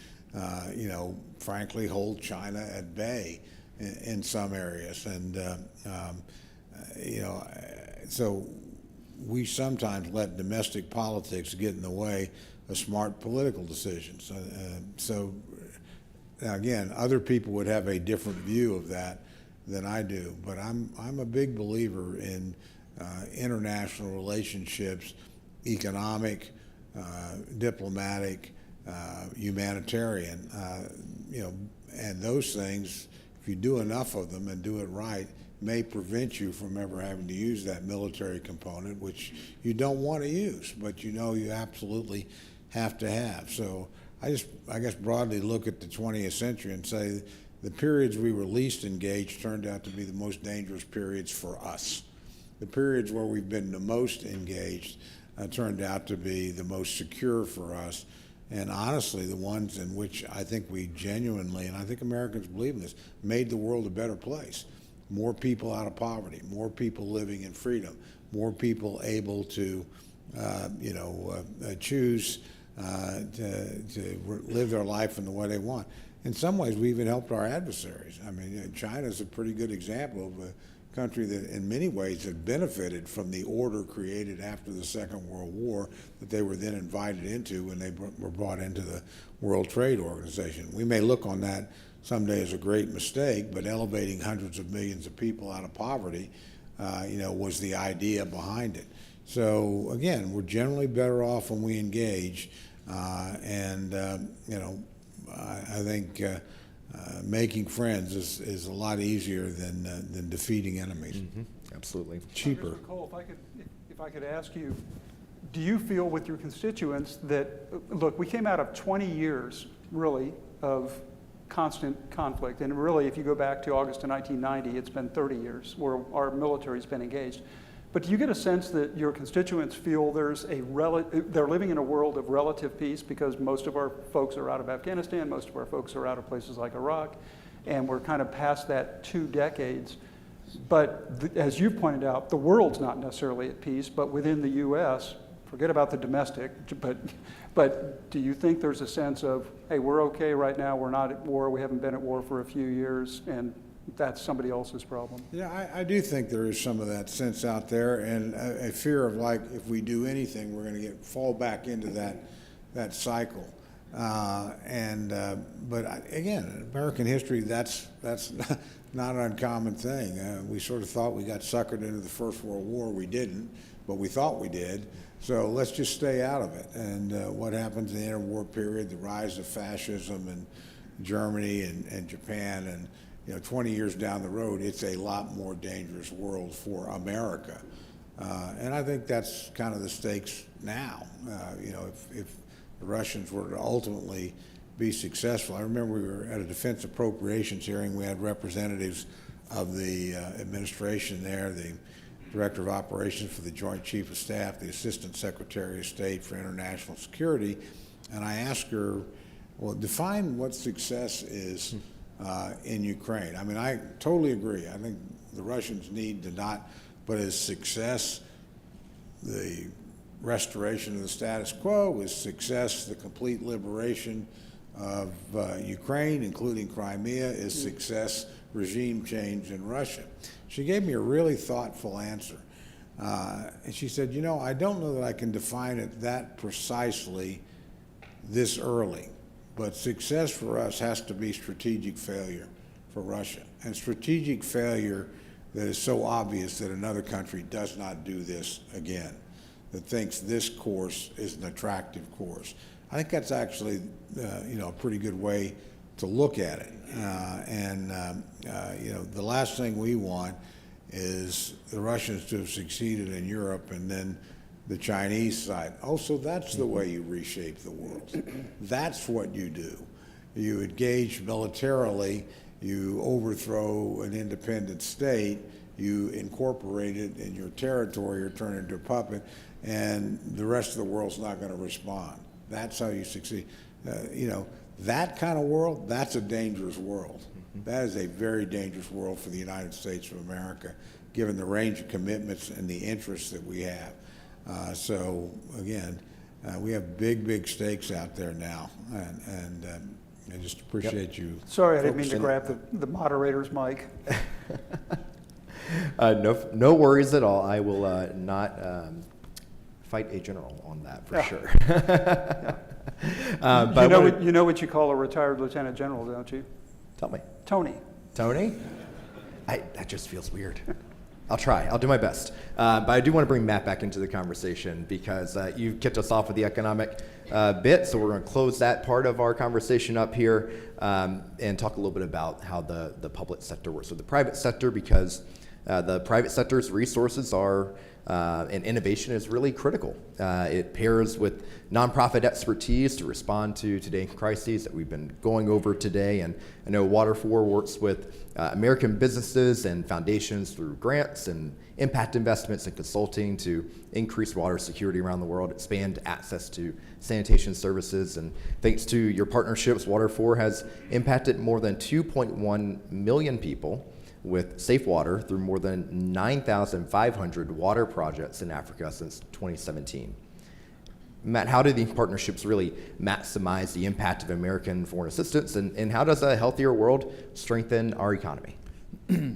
frankly hold China at bay in some areas. And, so we sometimes let domestic politics get in the way of smart political decisions. So again, other people would have a different view of that than I do, but I'm a big believer in international relationships, economic, diplomatic, humanitarian, and those things, if you do enough of them and do it right, may prevent you from ever having to use that military component, which you don't want to use, but you absolutely have to have. So I guess broadly look at the 20th century and say the periods we were least engaged turned out to be the most dangerous periods for us. The periods where we've been the most engaged turned out to be the most secure for us. And honestly, the ones in which I think we genuinely, and I think Americans believe in this, made the world a better place. More people out of poverty, more people living in freedom, more people able to, choose to live their life in the way they want. In some ways, we even helped our adversaries. I mean, China's a pretty good example of a country that in many ways had benefited from the order created after the Second World War that they were then invited into when they were brought into the World Trade Organization. We may look on that someday as a great mistake, but elevating hundreds of millions of people out of poverty, was the idea behind it. So again, we're generally better off when we engage, I think making friends is a lot easier than defeating enemies. Absolutely. Cheaper. Congressman Cole, if I could ask you, do you feel with your constituents that, look, we came out of 20 years, really, of constant conflict. And really, if you go back to August of 1990, it's been 30 years where our military's been engaged. But do you get a sense that your constituents feel they're living in a world of relative peace because most of our folks are out of Afghanistan, most of our folks are out of places like Iraq, and we're kind of past that 2 decades. But as you've pointed out, the world's not necessarily at peace, but within the U.S., forget about the domestic, but do you think there's a sense of, hey, we're okay right now, we're not at war, we haven't been at war for a few years, and that's somebody else's problem? Yeah, I do think there is some of that sense out there, and a fear of, like, if we do anything, we're going to fall back into that cycle. But again, in American history, that's not an uncommon thing. We sort of thought we got suckered into the First World War. We didn't, but we thought we did. So let's just stay out of it. And what happens in the interwar period, the rise of fascism in Germany and Japan, and 20 years down the road, it's a lot more dangerous world for America. And I think that's kind of the stakes now. If the Russians were to ultimately be successful. I remember we were at a defense appropriations hearing. We had representatives of the administration there, the Director of Operations for the Joint Chief of Staff, the Assistant Secretary of State for International Security, and I asked her, well, define what success is in Ukraine. I mean, I totally agree. I think the Russians need to not, but is success the restoration of the status quo? Is success the complete liberation of Ukraine, including Crimea? Is success regime change in Russia? She gave me a really thoughtful answer. And she said, I don't know that I can define it that precisely this early, but success for us has to be strategic failure for Russia, and strategic failure that is so obvious that another country does not do this again, that thinks this course is an attractive course. I think that's actually, a pretty good way to look at it. The last thing we want is the Russians to have succeeded in Europe and then the Chinese side. Oh, so that's the way you reshape the world. That's what you do. You engage militarily, you overthrow an independent state, you incorporate it in your territory or turn it into a puppet, and the rest of the world's not going to respond. That's how you succeed. That kind of world, that's a dangerous world. That is a very dangerous world for the United States of America, given the range of commitments and the interests that we have. So again, we have big stakes out there now, and I just appreciate you. Sorry, I didn't mean to grab the moderator's mic. No worries at all. I will not fight a general on that for sure. You know what you call a retired lieutenant general, don't you? Tell me. Tony. Tony? That just feels weird. I'll try. I'll do my best. But I do want to bring Matt back into the conversation because you kicked us off with the economic bit, so we're going to close that part of our conversation up here and talk a little bit about how the public sector works with the private sector, because the private sector's resources are and innovation is really critical. It pairs with nonprofit expertise to respond to today's crises that we've been going over today. And I know Water4 works with American businesses and foundations through grants and impact investments and consulting to increase water security around the world, expand access to sanitation services. And thanks to your partnerships, Water4 has impacted more than 2.1 million people with safe water through more than 9,500 water projects in Africa since 2017. Matt, how do these partnerships really maximize the impact of American foreign assistance, and how does a healthier world strengthen our economy?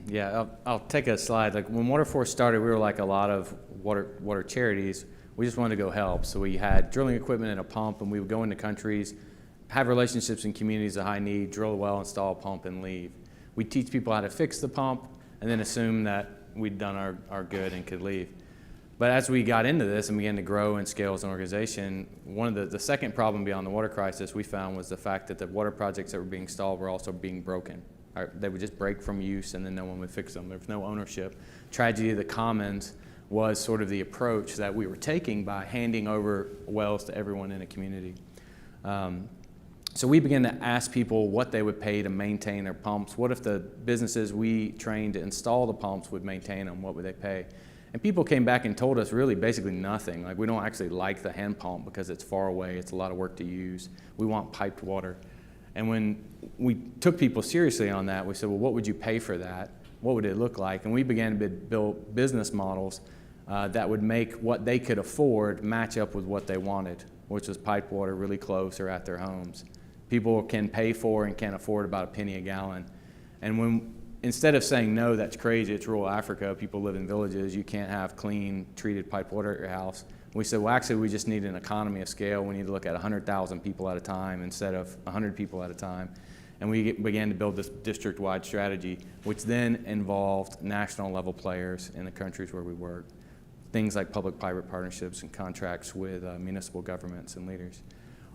Yeah, I'll take a slide. Like when Water4 started, we were like a lot of water charities. We just wanted to go help. So we had drilling equipment and a pump, and we would go into countries, have relationships in communities of high need, drill a well, install a pump, and leave. We teach people how to fix the pump and then assume that we'd done our good and could leave. But as we got into this and began to grow and scale as an organization, one of the second problem beyond the water crisis we found was the fact that the water projects that were being installed were also being broken. They would just break from use and then no one would fix them. There was no ownership. Tragedy of the commons was sort of the approach that we were taking by handing over wells to everyone in a community. So we began to ask people what they would pay to maintain their pumps. What if the businesses we trained to install the pumps would maintain them? What would they pay? And people came back and told us really basically nothing. Like, we don't actually like the hand pump because it's far away, it's a lot of work to use. We want piped water. And when we took people seriously on that, we said, well, what would you pay for that? What would it look like? And we began to build business models that would make what they could afford match up with what they wanted, which was piped water really close or at their homes. People can pay for and can't afford about a penny a gallon. And instead of saying, no, that's crazy, it's rural Africa, people live in villages, you can't have clean, treated piped water at your house, we said, well, actually, we just need an economy of scale. We need to look at 100,000 people at a time instead of 100 people at a time. And we began to build this district-wide strategy, which then involved national-level players in the countries where we work. Things like public-private partnerships and contracts with municipal governments and leaders.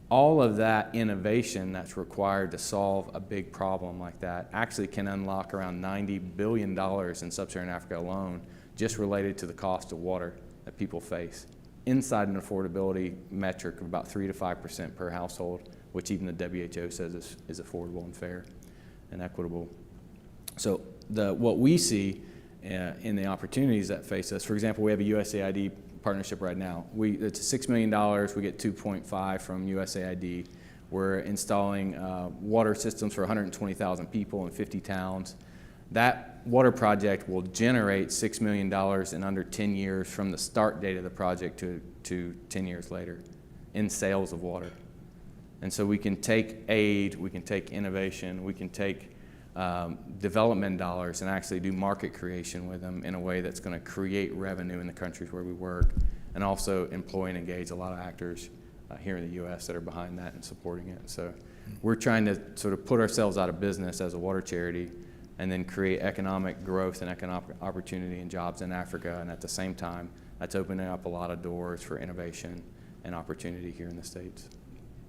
All of that innovation that's required to solve a big problem like that actually can unlock around $90 billion in sub-Saharan Africa alone, just related to the cost of water that people face, inside an affordability metric of about 3 to 5% per household, which even the WHO says is affordable and fair and equitable. So what we see in the opportunities that face us, for example, we have a USAID partnership right now. It's $6 million, we get 2.5 from USAID. We're installing water systems for 120,000 people in 50 towns. That water project will generate $6 million in under 10 years from the start date of the project to 10 years later in sales of water. And so we can take aid, we can take innovation, we can take development dollars and actually do market creation with them in a way that's going to create revenue in the countries where we work, and also employ and engage a lot of actors here in the U.S. that are behind that and supporting it. So we're trying to sort of put ourselves out of business as a water charity and then create economic growth and economic opportunity and jobs in Africa, and at the same time, that's opening up a lot of doors for innovation and opportunity here in the States.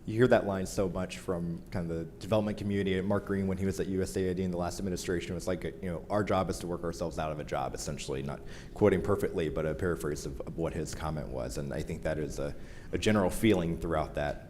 You hear that line so much from kind of the development community. Mark Green, when he was at USAID in the last administration, was like, our job is to work ourselves out of a job, essentially, not quoting perfectly, but a paraphrase of what his comment was. And I think that is a general feeling throughout that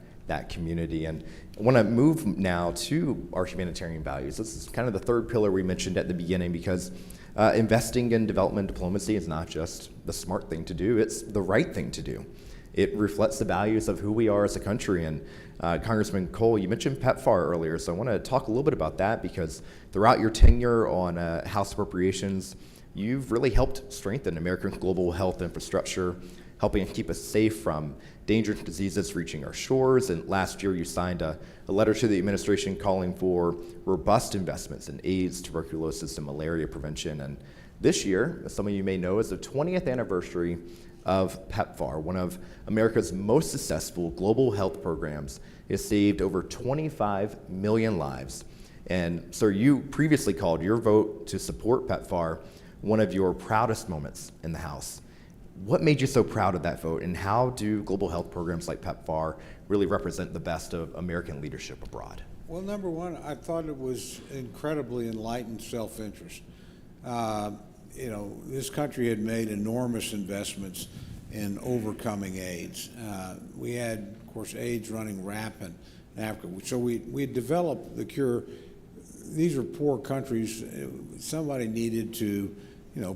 community. And I want to move now to our humanitarian values. This is kind of the third pillar we mentioned at the beginning, because investing in development diplomacy is not just the smart thing to do, it's the right thing to do. It reflects the values of who we are as a country. And Congressman Cole, you mentioned PEPFAR earlier, so I want to talk a little bit about that, because throughout your tenure on House Appropriations, you've really helped strengthen American global health infrastructure, helping keep us safe from dangerous diseases reaching our shores. And last year you signed a letter to the administration calling for robust investments in AIDS, tuberculosis, and malaria prevention. And this year, as some of you may know, is the 20th anniversary of PEPFAR, one of America's most successful global health programs. Has saved over 25 million lives. And sir, you previously called your vote to support PEPFAR one of your proudest moments in the House. What made you so proud of that vote, and how do global health programs like PEPFAR really represent the best of American leadership abroad? Well, number one, I thought it was incredibly enlightened self-interest. This country had made enormous investments in overcoming AIDS. We had, of course, AIDS running rampant in Africa. So we had developed the cure. These are poor countries. Somebody needed to,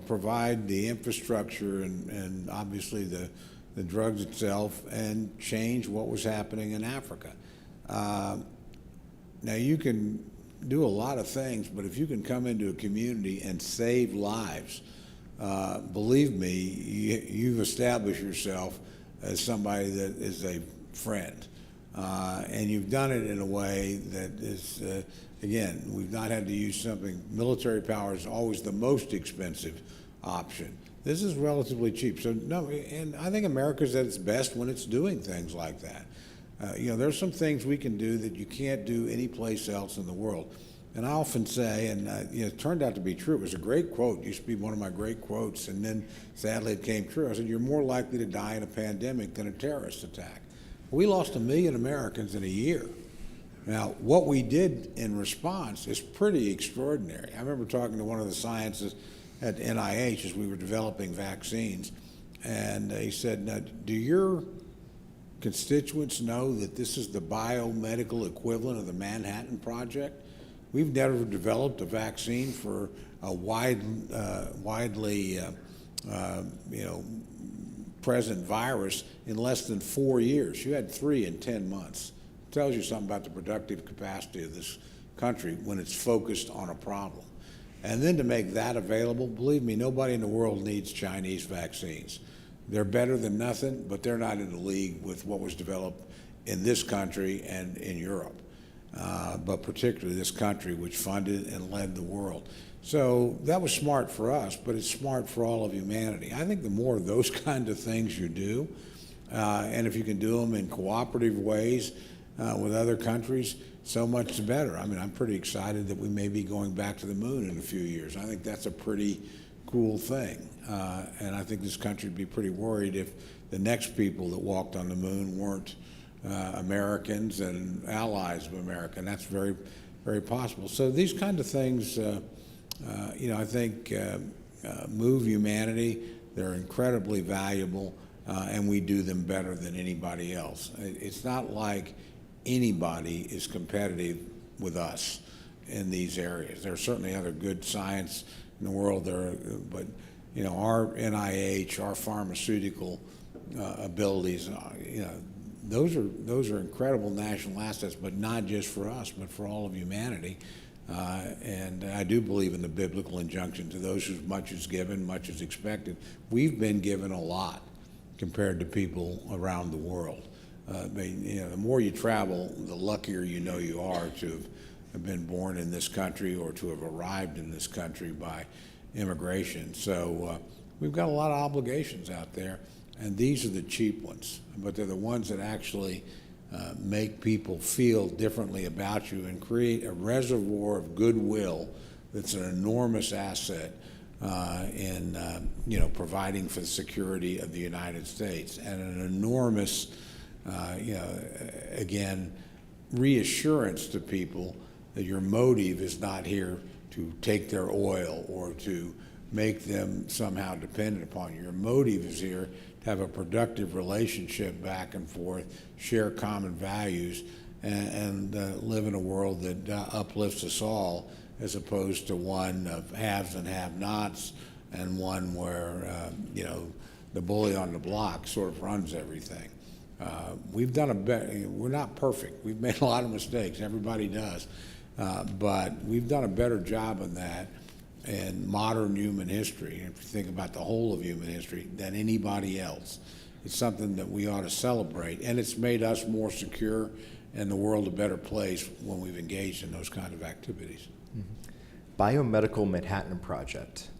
provide the infrastructure and obviously the drugs itself, and change what was happening in Africa. Now, you can do a lot of things, but if you can come into a community and save lives, believe me, you've established yourself as somebody that is a friend. And you've done it in a way that is, again, we've not had to use something. Military power is always the most expensive option. This is relatively cheap. So no, and I think America's at its best when it's doing things like that. There's some things we can do that you can't do any place else in the world. And I often say, and it turned out to be true, it was a great quote, it used to be one of my great quotes, and then sadly it came true. I said, you're more likely to die in a pandemic than a terrorist attack. We lost 1 million Americans in a year. Now, what we did in response is pretty extraordinary. I remember talking to one of the scientists at NIH as we were developing vaccines, and he said, now, do your constituents know that this is the biomedical equivalent of the Manhattan Project? We've never developed a vaccine for a widely present virus in less than 4 years. You had 3 in 10 months. It tells you something about the productive capacity of this country when it's focused on a problem. And then to make that available, believe me, nobody in the world needs Chinese vaccines. They're better than nothing, but they're not in the league with what was developed in this country and in Europe. But particularly this country, which funded and led the world. So that was smart for us, but it's smart for all of humanity. I think the more of those kind of things you do, and if you can do them in cooperative ways with other countries, so much the better. I mean, I'm pretty excited that we may be going back to the moon in a few years. I think that's a pretty cool thing. And I think this country would be pretty worried if the next people that walked on the moon weren't Americans and allies of America, and that's very, very possible. So these kind of things, I think move humanity. They're incredibly valuable, and we do them better than anybody else. It's not like anybody is competitive with us in these areas. There are certainly other good science in the world there, but our NIH, our pharmaceutical abilities, those are incredible national assets, but not just for us, but for all of humanity. And I do believe in the biblical injunction to those who much is given, much is expected. We've been given a lot compared to people around the world. The more you travel, the luckier you are to have been born in this country or to have arrived in this country by immigration. So we've got a lot of obligations out there. And these are the cheap ones, but they're the ones that actually make people feel differently about you and create a reservoir of goodwill that's an enormous asset in providing for the security of the United States, and an enormous, again, reassurance to people that your motive is not here to take their oil or to make them somehow dependent upon you. Your motive is here to have a productive relationship back and forth, share common values, and live in a world that uplifts us all, as opposed to one of haves and have-nots, and one where the bully on the block sort of runs everything. We've done we're not perfect. We've made a lot of mistakes. Everybody does. But we've done a better job of that in modern human history, if you think about the whole of human history, than anybody else. It's something that we ought to celebrate, and it's made us more secure and the world a better place when we've engaged in those kind of activities. Mm-hmm. Biomedical Manhattan Project.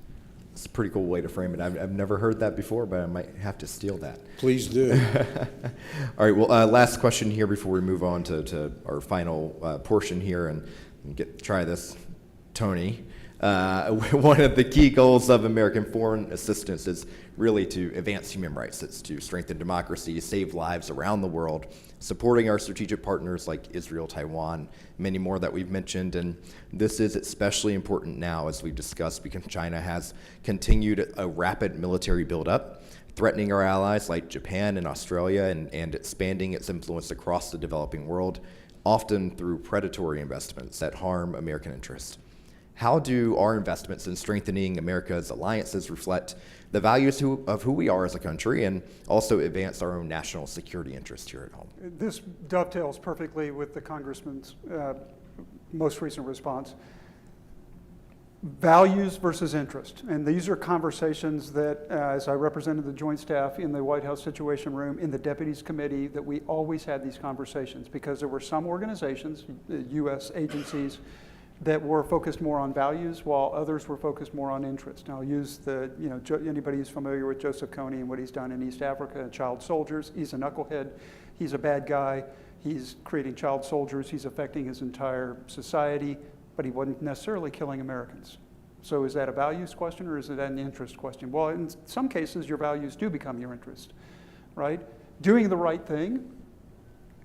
It's a pretty cool way to frame it. I've never heard that before, but I might have to steal that. Please do. All right, well, last question here before we move on to our final portion here and try this. Tony, one of the key goals of American foreign assistance is really to advance human rights. It's to strengthen democracy, save lives around the world, supporting our strategic partners like Israel, Taiwan, many more that we've mentioned. And this is especially important now, as we've discussed, because China has continued a rapid military buildup, threatening our allies like Japan and Australia, and expanding its influence across the developing world, often through predatory investments that harm American interests. How do our investments in strengthening America's alliances reflect the values of who we are as a country, and also advance our own national security interests here at home? This dovetails perfectly with the Congressman's most recent response. Values versus interest. And these are conversations that, as I represented the Joint Staff in the White House Situation Room, in the Deputies Committee, that we always had these conversations, because there were some organizations, U.S. agencies, that were focused more on values, while others were focused more on interest. Now, I'll use anybody who's familiar with Joseph Kony and what he's done in East Africa, child soldiers. He's a knucklehead. He's a bad guy. He's creating child soldiers. He's affecting his entire society. but he wasn't necessarily killing Americans. So is that a values question or is it an interest question? Well, in some cases, your values do become your interest, right? Doing the right thing,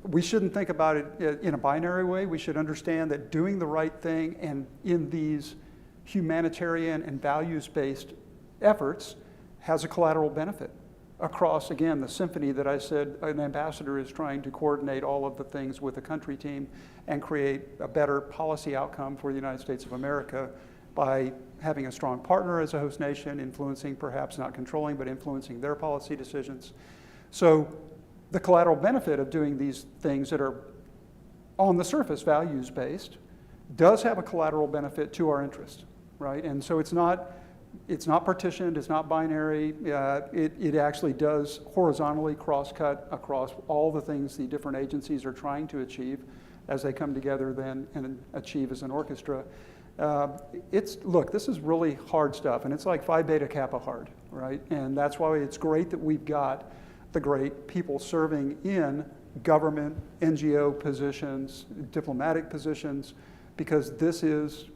we shouldn't think about it in a binary way. We should understand that doing the right thing and in these humanitarian and values-based efforts has a collateral benefit across, again, the symphony that I said an ambassador is trying to coordinate all of the things with the country team and create a better policy outcome for the United States of America by having a strong partner as a host nation, influencing, perhaps not controlling, but influencing their policy decisions. So the collateral benefit of doing these things that are on the surface values-based does have a collateral benefit to our interest, right? And so it's not partitioned, it's not binary. It actually does horizontally cross-cut across all the things the different agencies are trying to achieve as they come together then and achieve as an orchestra. Look, this is really hard stuff, and it's like Phi Beta Kappa hard, right? And that's why it's great that we've got the great people serving in government, NGO positions, diplomatic positions, because this is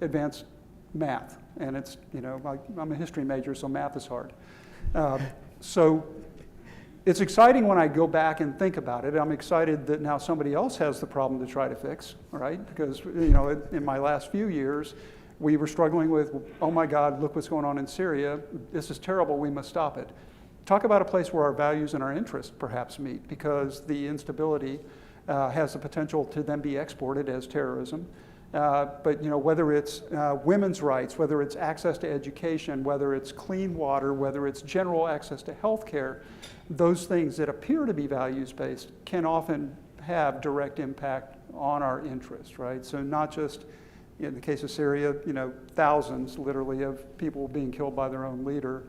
advanced math, and it's, I'm a history major, so math is hard. So it's exciting when I go back and think about it. I'm excited that now somebody else has the problem to try to fix, right? Because, in my last few years, we were struggling with, oh my God, look what's going on in Syria. This is terrible, we must stop it. Talk about a place where our values and our interests perhaps meet, because the instability has the potential to then be exported as terrorism. But whether it's women's rights, whether it's access to education, whether it's clean water, whether it's general access to health care, those things that appear to be values-based can often have direct impact on our interests, right? So not just in the case of Syria, thousands literally of people being killed by their own leader.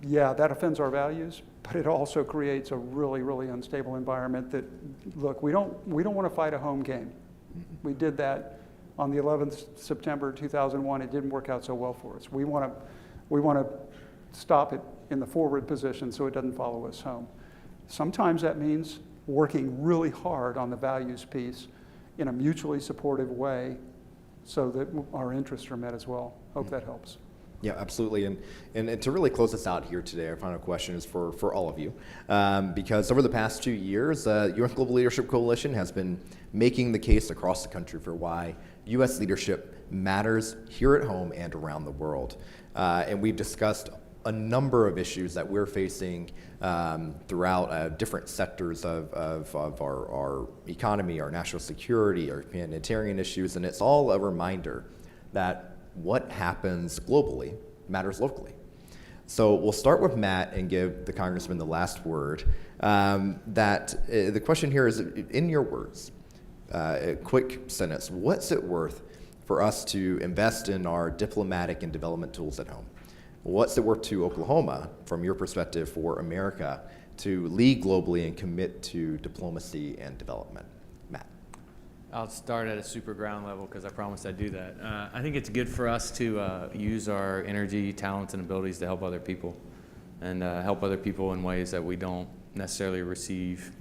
Yeah, that offends our values, but it also creates a really, really unstable environment that, look, we don't want to fight a home game. We did that on the 11th September 2001. It didn't work out so well for us. We want to stop it in the forward position so it doesn't follow us home. Sometimes that means working really hard on the values piece in a mutually supportive way so that our interests are met as well. Hope that helps. Yeah, absolutely. And to really close us out here today, our final question is for all of you. Because over the past 2 years, UN Global Leadership Coalition has been making the case across the country for why U.S. leadership matters here at home and around the world. And we've discussed a number of issues that we're facing throughout different sectors of our economy, our national security, our humanitarian issues, and it's all a reminder that what happens globally matters locally. So we'll start with Matt and give the Congressman the last word. The question here is, in your words, a quick sentence, what's it worth for us to invest in our diplomatic and development tools at home? What's it worth to Oklahoma, from your perspective, for America to lead globally and commit to diplomacy and development? Matt. I'll start at a super ground level because I promised I'd do that. I think it's good for us to use our energy, talents, and abilities to help other people and help other people in ways that we don't necessarily receive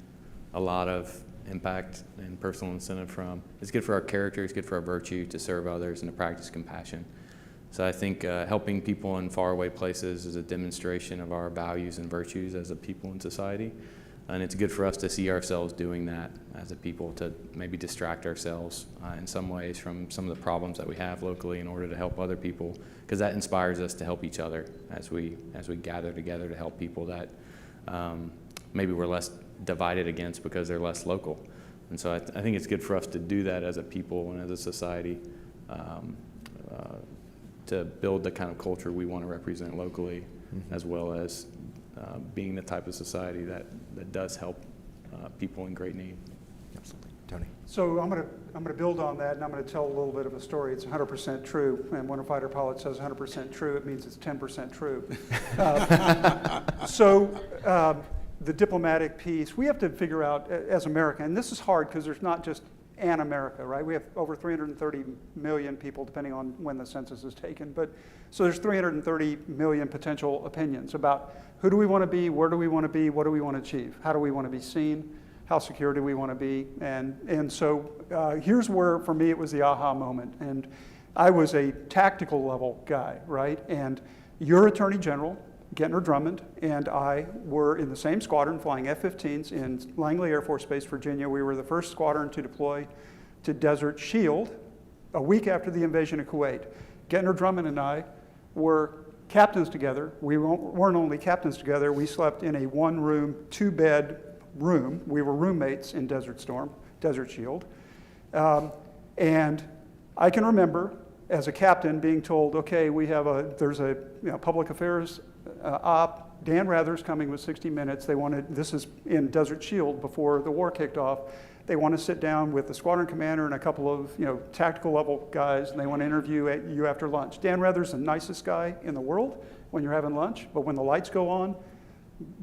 a lot of impact and personal incentive from. It's good for our character, it's good for our virtue to serve others and to practice compassion. So I think helping people in faraway places is a demonstration of our values and virtues as a people in society. And it's good for us to see ourselves doing that as a people, to maybe distract ourselves in some ways from some of the problems that we have locally in order to help other people, because that inspires us to help each other as we gather together to help people that maybe we're less divided against because they're less local. And so I think it's good for us to do that as a people and as a society, to build the kind of culture we want to represent locally, as well as being the type of society that does help people in great need. Absolutely. Tony. So I'm going to build on that, and I'm going to tell a little bit of a story. It's 100% true, and when a fighter pilot says 100% true, it means it's 10% true. The diplomatic piece, we have to figure out as America, and this is hard because there's not just an America, right? We have over 330 million people, depending on when the census is taken. But so there's 330 million potential opinions about who do we want to be, where do we want to be, what do we want to achieve, how do we want to be seen, how secure do we want to be? And so here's where, for me, it was the aha moment. And I was a tactical level guy, right? And your Attorney General, Gettner Drummond, and I were in the same squadron flying F-15s in Langley Air Force Base, Virginia. We were the first squadron to deploy to Desert Shield a week after the invasion of Kuwait. Gettner Drummond and I were captains together. We weren't only captains together, we slept in a one-room, two-bed room. We were roommates in Desert Shield. And I can remember, as a captain, being told, okay, there's a public affairs op, Dan Rather's coming with 60 Minutes. This is in Desert Shield before the war kicked off. They want to sit down with the squadron commander and a couple of tactical level guys, and they want to interview you after lunch. Dan Rather's the nicest guy in the world when you're having lunch, but when the lights go on,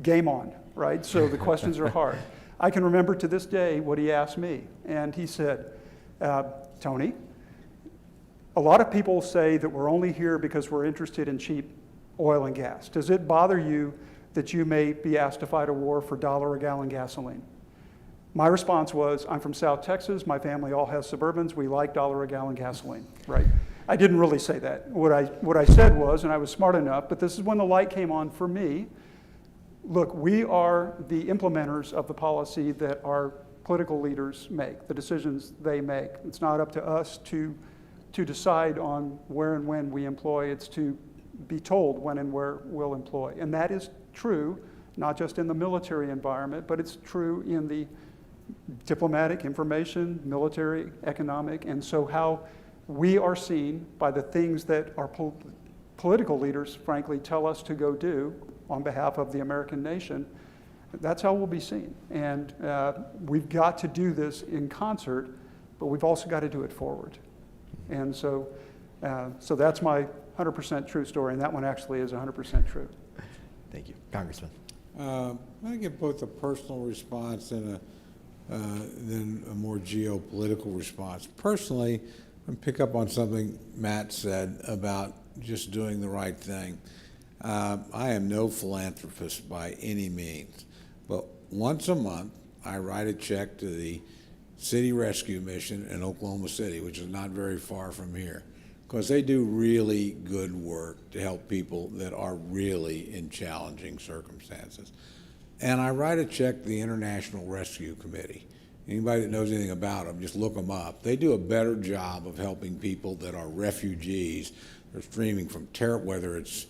game on, right? So the questions are hard. I can remember to this day what he asked me, and he said, Tony, a lot of people say that we're only here because we're interested in cheap oil and gas. Does it bother you that you may be asked to fight a war for $1 a gallon gasoline? My response was, I'm from South Texas. My family all has Suburbans. We like $1 a gallon gasoline, right? I didn't really say that. What I said was, and I was smart enough, but this is when the light came on for me. Look, we are the implementers of the policy that our political leaders make, the decisions they make. It's not up to us to decide on where and when we employ. It's to be told when and where we'll employ. And that is true, not just in the military environment, but it's true in the diplomatic, information, military, economic, and so how we are seen by the things that our political leaders, frankly, tell us to go do on behalf of the American nation. That's how we'll be seen. And we've got to do this in concert, but we've also got to do it forward. And so that's my 100% true story, and that one actually is 100% true. Thank you. Congressman. I give both a personal response and then a more geopolitical response. Personally, I'm going to pick up on something Matt said about just doing the right thing. I am no philanthropist by any means, but once a month I write a check to the City Rescue Mission in Oklahoma City, which is not very far from here, because they do really good work to help people that are really in challenging circumstances. And I write a check to the International Rescue Committee. Anybody that knows anything about them, just look them up. They do a better job of helping people that are refugees. They're streaming from terror, whether it's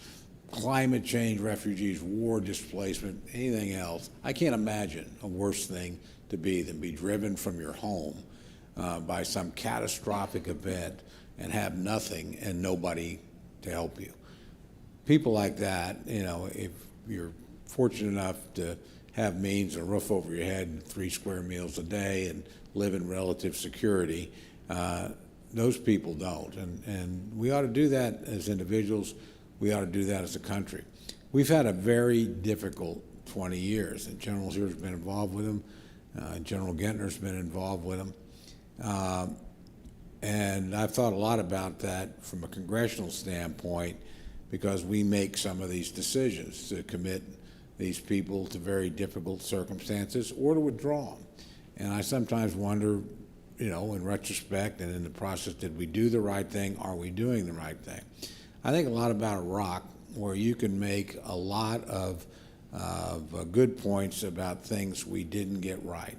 climate change refugees, war displacement, anything else. I can't imagine a worse thing to be than be driven from your home by some catastrophic event and have nothing and nobody to help you. People like that, if you're fortunate enough to have means, a roof over your head, and 3 square meals a day, and live in relative security, those people don't. And we ought to do that as individuals. We ought to do that as a country. We've had a very difficult 20 years, and General here's been involved with them. General Gettner's been involved with them. And I've thought a lot about that from a congressional standpoint, because we make some of these decisions to commit these people to very difficult circumstances or to withdraw them. And I sometimes wonder, in retrospect and in the process, did we do the right thing? Are we doing the right thing? I think a lot about Iraq, where you can make a lot of good points about things we didn't get right.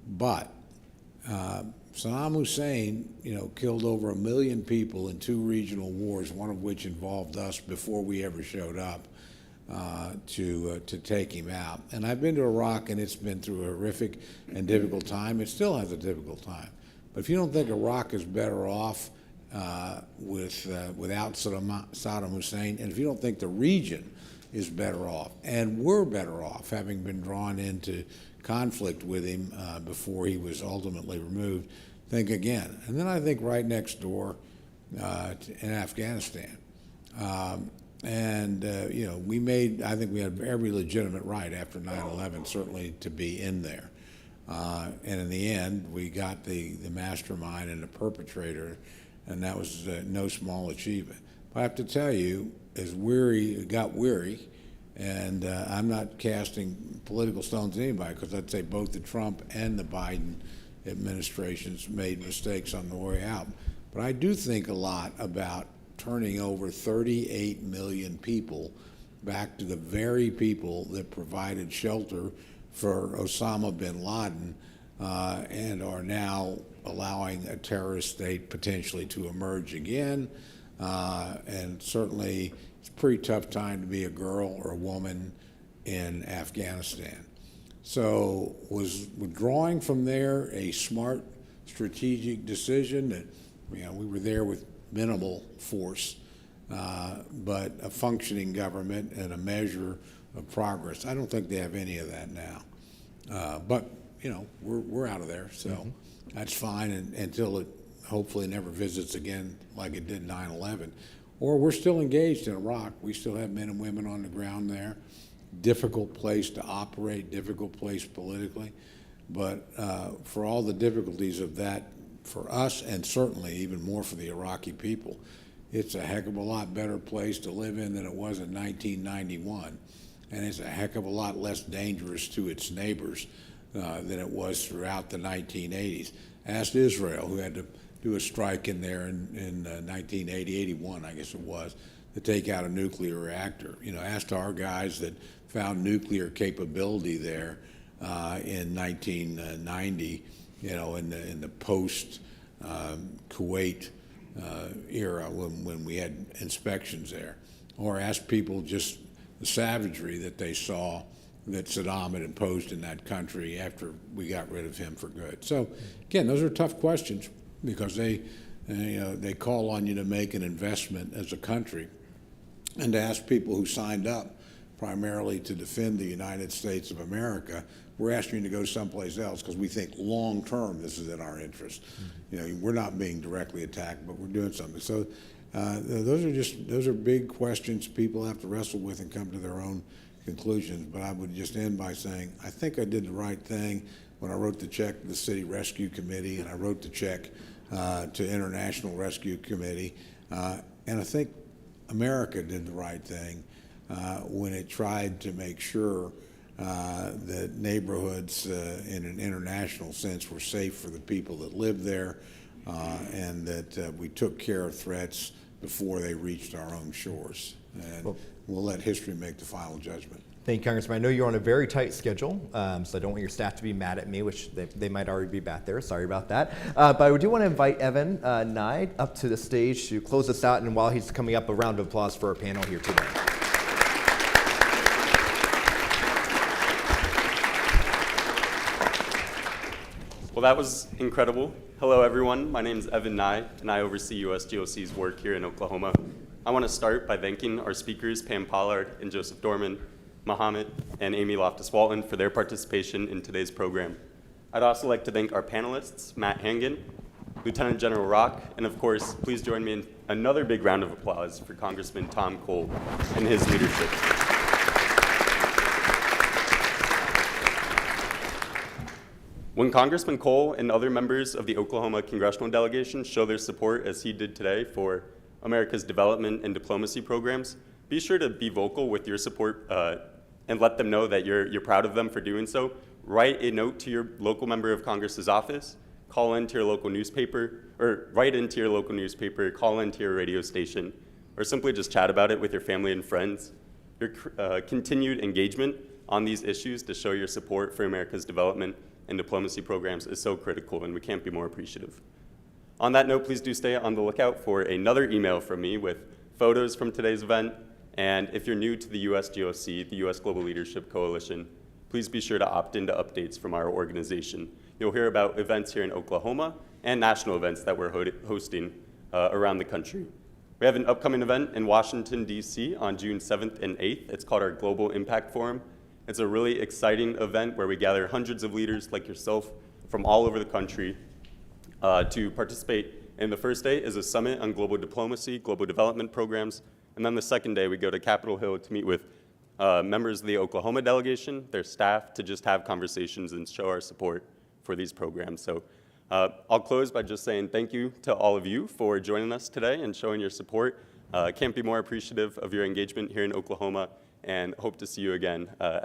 But Saddam Hussein, killed over 1 million people in 2 regional wars, one of which involved us before we ever showed up to take him out. And I've been to Iraq, and it's been through a horrific and difficult time. It still has a difficult time. But if you don't think Iraq is better off without Saddam Hussein, and if you don't think the region is better off, and we're better off having been drawn into conflict with him before he was ultimately removed, think again. And then I think right next door in Afghanistan. I think we had every legitimate right after 9/11 certainly to be in there. And in the end, we got the mastermind and the perpetrator, and that was no small achievement. But I have to tell you, as got weary, And I'm not casting political stones at anybody, because I'd say both the Trump and the Biden administrations made mistakes on the way out. But I do think a lot about turning over 38 million people back to the very people that provided shelter for Osama bin Laden and are now allowing a terrorist state potentially to emerge again. And certainly it's a pretty tough time to be a girl or a woman in Afghanistan. So was withdrawing from there a smart strategic decision? That, you know, we were there with minimal force, but a functioning government and a measure of progress. I don't think they have any of that now. But, you know, we're out of there, so that's fine until it hopefully never visits again like it did 9/11. Or we're still engaged in Iraq. We still have men and women on the ground there. Difficult place to operate, difficult place politically. But for all the difficulties of that, for us, and certainly even more for the Iraqi people, it's a heck of a lot better place to live in than it was in 1991. And it's a heck of a lot less dangerous to its neighbors than it was throughout the 1980s. Asked Israel, who had to do a strike in there in 1980, 81, I guess it was, to take out a nuclear reactor. You know, asked our guys that found nuclear capability there in 1990, you know, in the post Kuwait era when we had inspections there. Or asked people just the savagery that they saw that Saddam had imposed in that country after we got rid of him for good. So again, those are tough questions because they call on you to make an investment as a country, and to ask people who signed up primarily to defend the United States of America, we're asking you to go someplace else because we think long term this is in our interest. You know, we're not being directly attacked, but we're doing something. So those are big questions people have to wrestle with and come to their own conclusions. But I would just end by saying I think I did the right thing when I wrote the check to the City Rescue Committee, and I wrote the check to International Rescue Committee, and I think America did the right thing when it tried to make sure that neighborhoods in an international sense were safe for the people that live there, and that we took care of threats before they reached our own shores. And we'll let history make the final judgment. Thank you, Congressman. I know you're on a very tight schedule, so I don't want your staff to be mad at me, which they might already be back there. Sorry about that. But I do want to invite Evan Nye up to the stage to close us out, and while he's coming up, a round of applause for our panel here today. Well, that was incredible. Hello, everyone. My name is Evan Nye, and I oversee USGLC's work here in Oklahoma. I want to start by thanking our speakers, Pam Pollard and Joseph Dorman, Mohammed, and Amy Loftus-Walton for their participation in today's program. I'd also like to thank our panelists, Matt Hangen, Lieutenant General Rock, and of course, please join me in another big round of applause for Congressman Tom Cole and his leadership. When Congressman Cole and other members of the Oklahoma congressional delegation show their support, as he did today, for America's development and diplomacy programs, be sure to be vocal with your support and let them know that you're proud of them for doing so. Write a note to your local member of Congress's office, call into your local newspaper, or write into your local newspaper, call into your radio station, or simply just chat about it with your family and friends. Your continued engagement on these issues to show your support for America's development and diplomacy programs is so critical, and we can't be more appreciative. On that note, please do stay on the lookout for another email from me with photos from today's event. And if you're new to the USGLC, the U.S. Global Leadership Coalition, please be sure to opt into updates from our organization. You'll hear about events here in Oklahoma and national events that we're hosting around the country. We have an upcoming event in Washington, D.C. on June 7th and 8th. It's called our Global Impact Forum. It's a really exciting event where we gather hundreds of leaders like yourself from all over the country to participate. And the first day is a summit on global diplomacy, global development programs. And then the second day, we go to Capitol Hill to meet with members of the Oklahoma delegation, their staff, to just have conversations and show our support for these programs. So I'll close by just saying thank you to all of you for joining us today and showing your support. Can't be more appreciative of your engagement here in Oklahoma and hope to see you again at